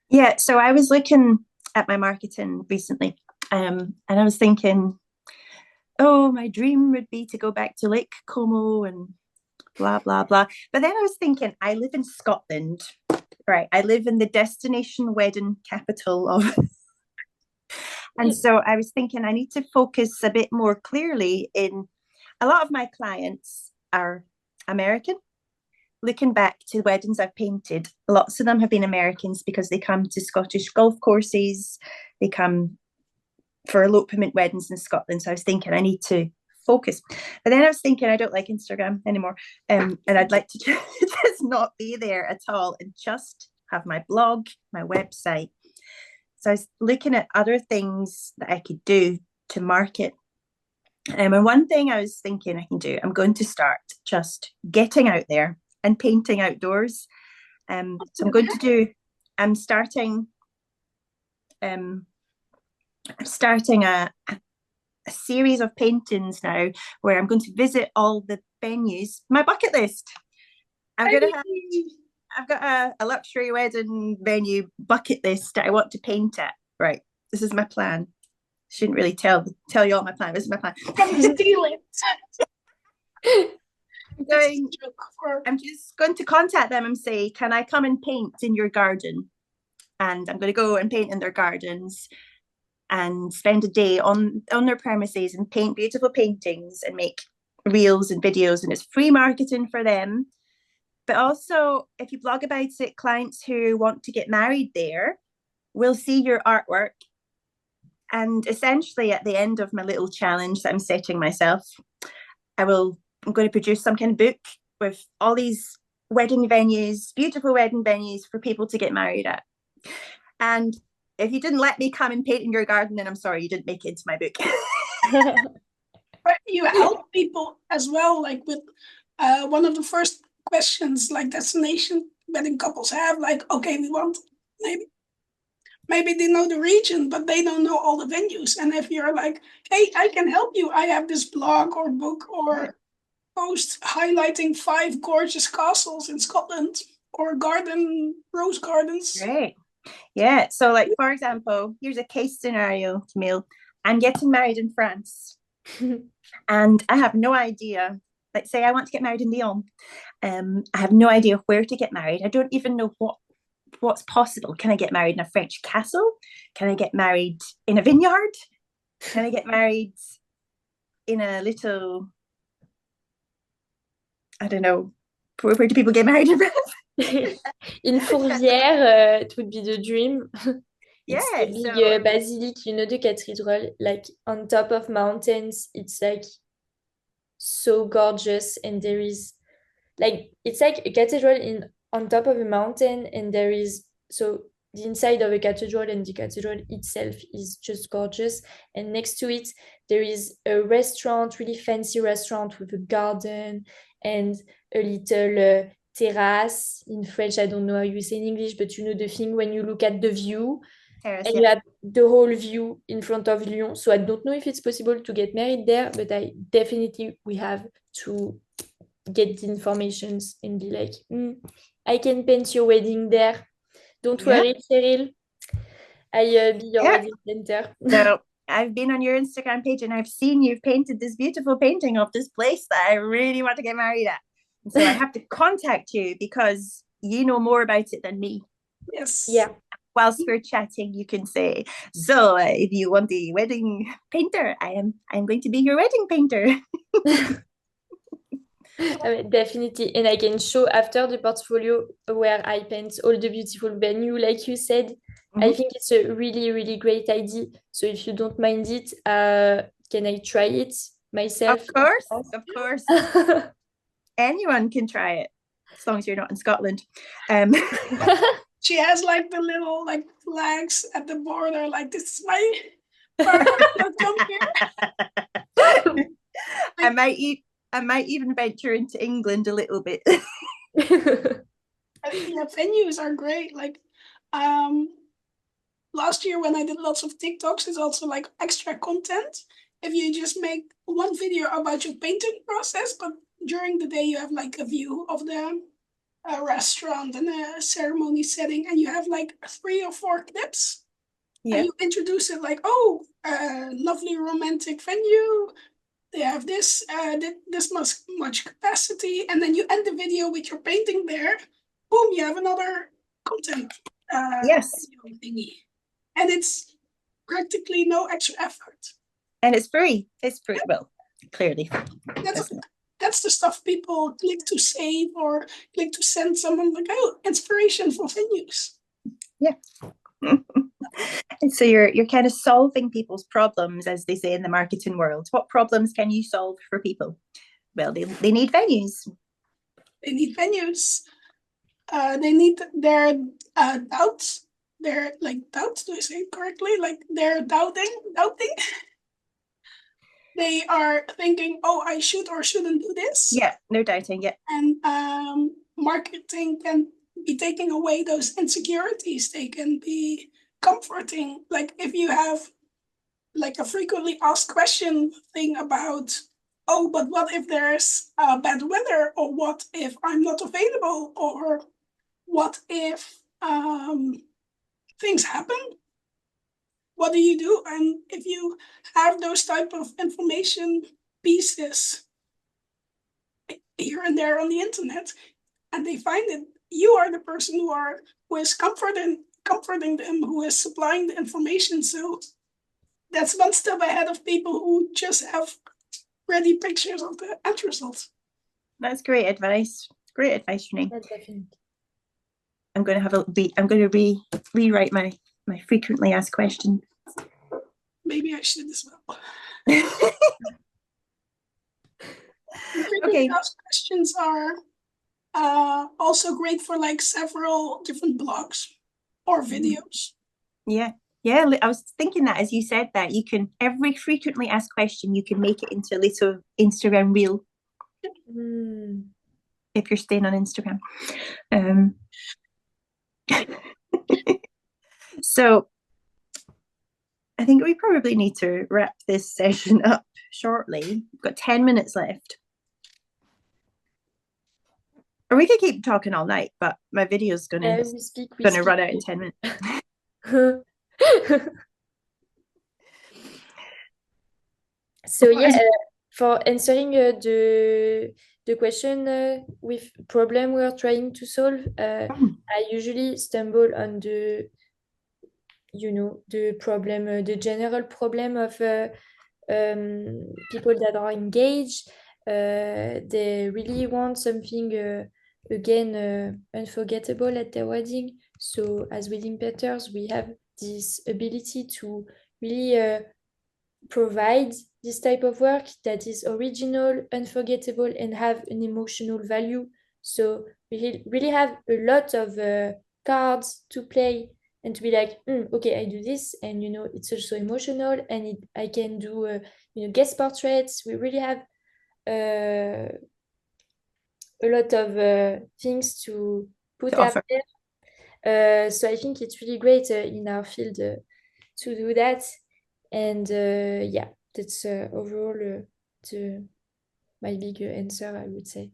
Yeah, so I was looking at my marketing recently, and I was thinking, oh, my dream would be to go back to Lake Como and blah, blah, blah. But then I was thinking, I live in Scotland, right? I live in the destination wedding capital of. And so I was thinking I need to focus a bit more clearly in a lot of my clients are American. Looking back to the weddings I've painted, lots of them have been Americans because they come to Scottish golf courses, they come for elopement weddings in Scotland. So I was thinking I need to focus. But then I was thinking I don't like Instagram anymore. And I'd like to just not be there at all and just have my blog, my website. So I was looking at other things that I could do to market. And one thing I was thinking I can do, I'm going to start just getting out there and painting outdoors. So I'm starting a series of paintings now where I'm going to visit all the venues. My bucket list. I've got a luxury wedding venue bucket list that I want to paint at. Right. This is my plan. Shouldn't really tell you all my plan. This is my plan. Steal it. I'm just going to contact them and say, can I come and paint in your garden? And I'm going to go and paint in their gardens and spend a day on their premises and paint beautiful paintings and make reels and videos. And it's free marketing for them. But also, if you blog about it, clients who want to get married there will see your artwork. And essentially, at the end of my little challenge that I'm setting myself, I'm going to produce some kind of book with all these wedding venues, beautiful wedding venues for people to get married at. And if you didn't let me come and paint in your garden, then I'm sorry, you didn't make it into my book. But you help people as well, like with one of the first questions like destination wedding couples have, like, okay, we want maybe they know the region, but they don't know all the venues. And if you're like, hey, I can help you, I have this blog or book or post highlighting 5 gorgeous castles in Scotland or rose gardens. Great. Yeah. So like, for example, here's a case scenario, Camille. I'm getting married in France and I have no idea Like say I want to get married in Lyon. I have no idea where to get married. I don't even know what's possible. Can I get married in a French castle? Can I get married in a vineyard? Can I get married in a little, I don't know, where do people get married in France? In Fourvière, it would be the dream. It's Yeah, a big basilic, you know, the cathedral, like on top of mountains. It's like so gorgeous, and there is like it's like a cathedral in on top of a mountain, and there is so the inside of a cathedral and the cathedral itself is just gorgeous. And next to it, there is a restaurant, really fancy restaurant with a garden and a little terrace. In French, I don't know how you say in English, but you know the thing when you look at the view terrace, and yeah. you have the whole view in front of Lyon. So I don't know if it's possible to get married there, but I definitely we have to get the informations and be like, I can paint your wedding there. Don't worry, Cheryl. I'll be your wedding painter. So I've been on your Instagram page and I've seen you've painted this beautiful painting of this place that I really want to get married at. And so I have to contact you because you know more about it than me. Yes. Yeah. Whilst we're chatting, you can say, so if you want the wedding painter, I'm going to be your wedding painter. Definitely. And I can show after the portfolio where I paint all the beautiful venue, like you said. I think it's a really, really great idea. So if you don't mind it, can I try it myself? Of course. Anyone can try it, as long as you're not in Scotland. She has like the little like flags at the border, like this is my come here. I might even venture into England a little bit. I think venues are great. Like last year when I did lots of TikToks, it's also like extra content. If you just make one video about your painting process, but during the day you have like a view of the restaurant and a ceremony setting, and you have like 3 or 4 clips. Yeah. And you introduce it like, lovely romantic venue. They have this much capacity, and then you end the video with your painting there. Boom, you have another content thingy. And it's practically no extra effort. And it's free. It's free. Well, clearly. That's the stuff people click to save or click to send someone like, inspiration for venues. Yeah. And so you're kind of solving people's problems, as they say in the marketing world. What problems can you solve for people? Well, they need venues. They need venues. They need their doubts. They're like doubts. Do I say it correctly? Like they're doubting. They are thinking, I should or shouldn't do this. Yeah, no doubting. Yeah. And marketing can be taking away those insecurities. They can be comforting. Like if you have like a frequently asked question thing about, but what if there's bad weather, or what if I'm not available, or what if things happen? What do you do? And if you have those type of information pieces here and there on the internet, and they find it, you are the person who is comforting them, who is supplying the information. So that's one step ahead of people who just have ready pictures of the end result. That's great advice. Great advice, Renée. That's definitely. I'm going to rewrite my frequently asked questions. Maybe I should as well. Okay. Asked questions are also great for like several different blogs or videos. Yeah, I was thinking that as you said that you can, every frequently asked question, you can make it into a little Instagram reel. If you're staying on Instagram. So I think we probably need to wrap this session up shortly. We've got 10 minutes left. Or we could keep talking all night, but my video is going to run out in 10 minutes. So yeah, for answering the the question with problem we are trying to solve, I usually stumble on the problem, the general problem of people that are engaged. They really want something again unforgettable at their wedding. So as wedding planners, we have this ability to really provide this type of work that is original, unforgettable, and have an emotional value. So we really have a lot of cards to play and to be like, okay, I do this, and it's also emotional, and I can do guest portraits. We really have a lot of things to put out there. So I think it's really great in our field to do that. And yeah, that's overall my big answer, I would say.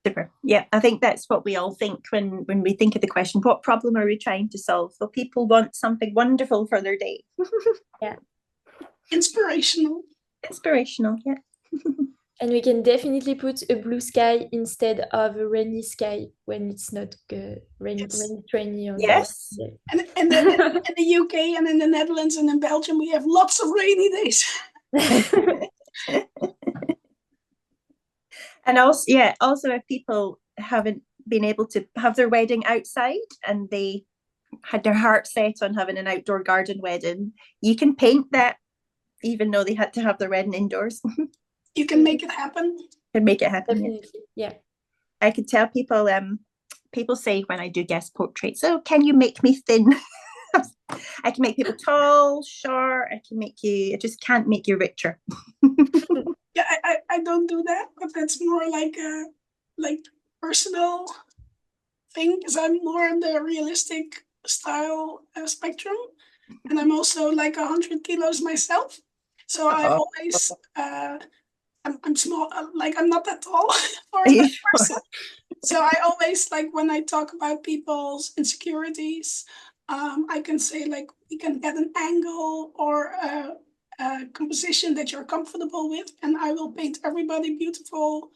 Super. Yeah, I think that's what we all think when we think of the question, what problem are we trying to solve? Well, people want something wonderful for their day. Yeah. Inspirational. Inspirational, yeah. And we can definitely put a blue sky instead of a rainy sky when it's not rainy. Yes. And in the UK and in the Netherlands and in Belgium, we have lots of rainy days. And also if people haven't been able to have their wedding outside and they had their heart set on having an outdoor garden wedding, you can paint that even though they had to have their wedding indoors. You can make it happen. Can make it happen. Definitely, yeah. I could tell people, people say when I do guest portraits, oh, can you make me thin? I can make people tall, short, I just can't make you richer. Yeah, I don't do that, but that's more like a personal thing, because I'm more in the realistic style spectrum, and I'm also like 100 kilos myself. So I always I'm small, like I'm not that tall for a person. So I always, like, when I talk about people's insecurities, I can say, like, we can get an angle or a composition that you're comfortable with, and I will paint everybody beautiful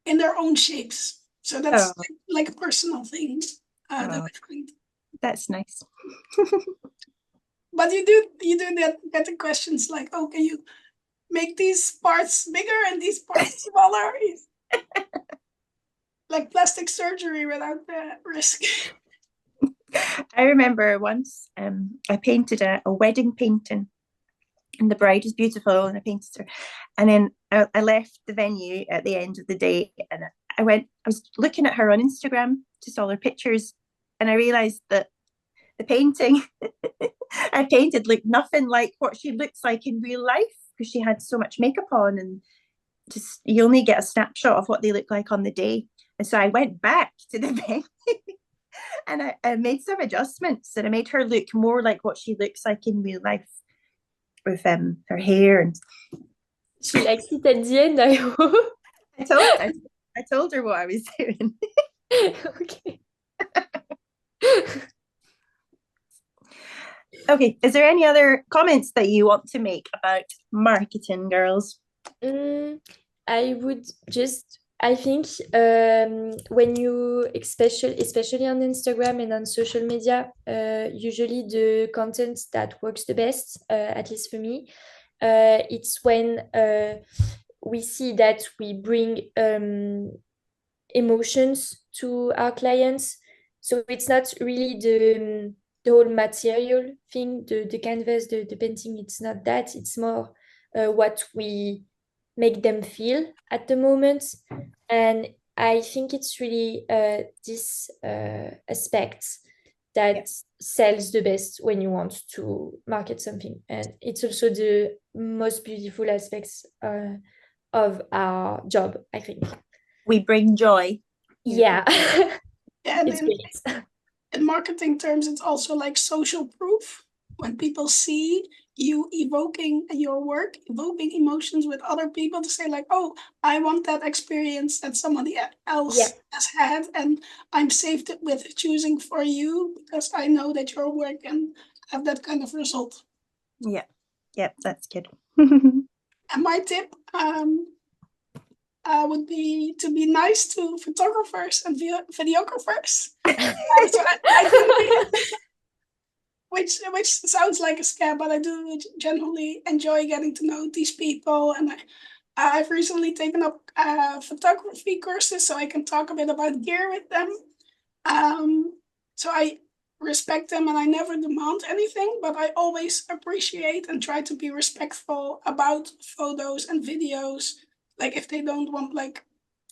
in their own shapes. So that's like a personal thing that I find. That's nice. But you do get the questions like, oh, can you make these parts bigger and these parts smaller? Like plastic surgery without the risk. I remember once I painted a wedding painting, and the bride was beautiful, and I painted her. And then I left the venue at the end of the day, and I was looking at her on Instagram, just all her pictures, and I realized that the painting I painted looked nothing like what she looks like in real life, because she had so much makeup on, and just you only get a snapshot of what they look like on the day. And so I went back to the venue and I made some adjustments, and I made her look more like what she looks like in real life, with her hair. And she likes it at the end, I hope. I told her what I was doing. Okay. Okay, is there any other comments that you want to make about marketing, girls? I think when you, especially on Instagram and on social media, usually the content that works the best, at least for me, it's when we see that we bring emotions to our clients. So it's not really the whole material thing, the canvas, the painting. It's not that. It's more what we make them feel at the moment. And I think it's really this aspect that sells the best when you want to market something. And it's also the most beautiful aspects of our job, I think. We bring joy. Yeah. And it's great. In marketing terms, it's also like social proof. When people see you evoking your work, evoking emotions with other people, to say like, oh, I want that experience that somebody else has had, and I'm safe with choosing for you because I know that your work can have that kind of result. Yeah, that's good. And my tip, would be to be nice to photographers and videographers. So I do, which sounds like a scam, but I do generally enjoy getting to know these people, and I've recently taken up photography courses so I can talk a bit about gear with them. So I respect them and I never demand anything, but I always appreciate and try to be respectful about photos and videos. Like if they don't want like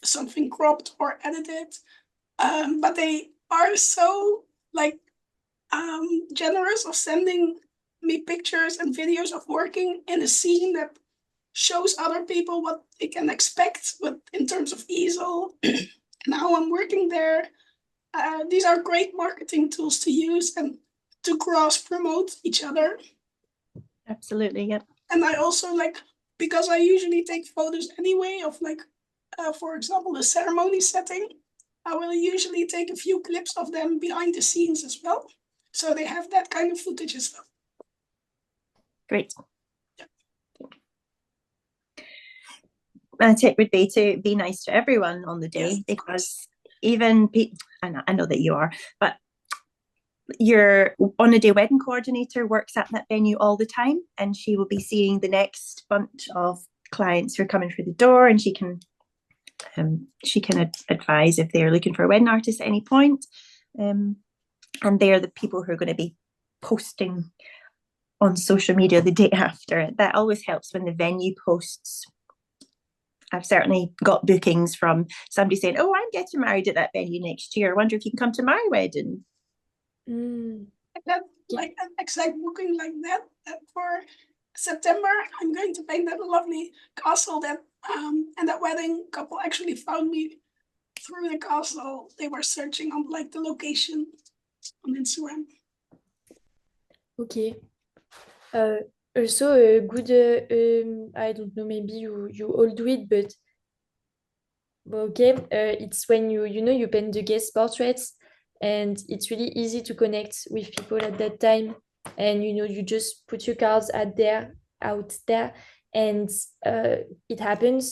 something cropped or edited, but they are so like generous of sending me pictures and videos of working in a scene that shows other people what they can expect with in terms of easel and how I'm working there. These are great marketing tools to use and to cross promote each other. Absolutely, yep. And I also like, because I usually take photos anyway of like, for example, the ceremony setting, I will usually take a few clips of them behind the scenes as well. So they have that kind of footage as well. Great. My tip would be to be nice to everyone on the day, yes, because even I know that you are, but your on-a-day wedding coordinator works at that venue all the time, and she will be seeing the next bunch of clients who are coming through the door, and she can advise if they're looking for a wedding artist at any point. And they're the people who are going to be posting on social media the day after. That always helps when the venue posts. I've certainly got bookings from somebody saying, "Oh, I'm getting married at that venue next year. I wonder if you can come to my wedding." Like an exact booking like that for September. I'm going to paint that lovely castle that and that wedding couple actually found me through the castle. They were searching on like the location on Instagram. Okay. Also, a good, I don't know, maybe you all do it, but okay, it's when you paint the guest portraits, and it's really easy to connect with people at that time, and you just put your cards out there, and it happened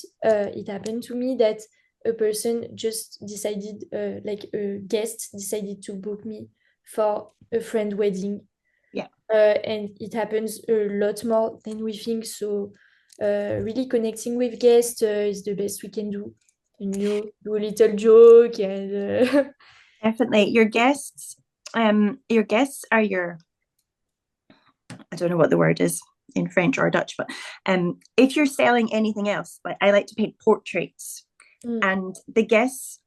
to me that a person just decided, like a guest decided to book me for a friend wedding. Yeah. And it happens a lot more than we think. So really connecting with guests is the best we can do. And do a little joke and definitely your guests are your, I don't know what the word is in French or Dutch, but if you're selling anything else, like I like to paint portraits, and the guests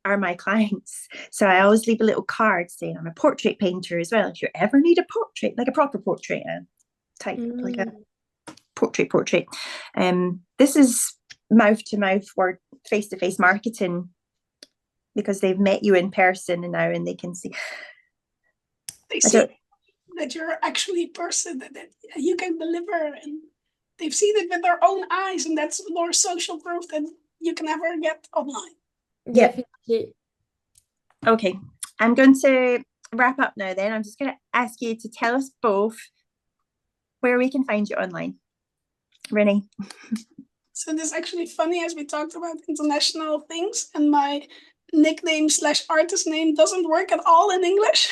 are my clients, so I always leave a little card saying I'm a portrait painter as well. If you ever need a portrait, like a proper portrait, type like a portrait. This is mouth to mouth or face to face marketing, because they've met you in person and now, and they can see. They see that you're actually a person that you can deliver, and they've seen it with their own eyes, and that's more social proof than you can ever get online. Definitely. Okay, I'm going to wrap up now then. I'm just going to ask you to tell us both where we can find you online. Renée. So this is actually funny, as we talked about international things, and my nickname / artist name doesn't work at all in English.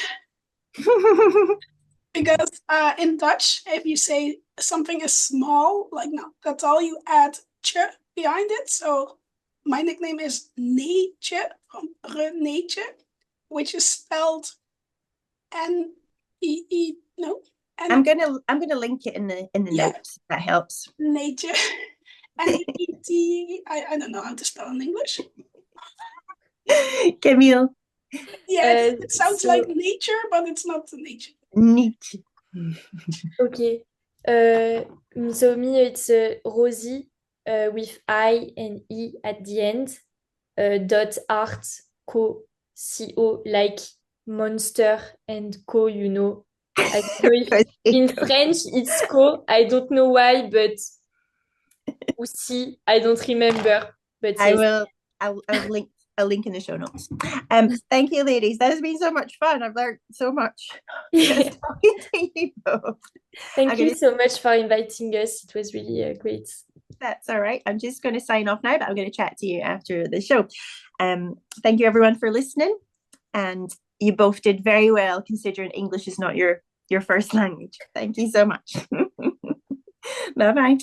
Because in Dutch, if you say something is small, like no, that's all, you add tje behind it. So my nickname is Neetje, from Reneetje, which is spelled N-E-E. No. I'm gonna link it in the notes. That helps. Neetje. N-E-E-T. I don't know how to spell in English. Camille. Yeah, it sounds like nature, but it's not nature. Nature. Okay. So me, it's Rosie with I and E at the end. .art co like monster and co. I don't know if in French it's co. I don't know why, but aussi I don't remember. But yes. I'll link in the show notes. Thank you, ladies. That has been so much fun. I've learned so much. Thank you so much for inviting us. It was really great. That's all right. I'm just going to sign off now, but I'm going to chat to you after the show. Thank you everyone for listening. And you both did very well considering English is not your first language. Thank you so much. Bye-bye.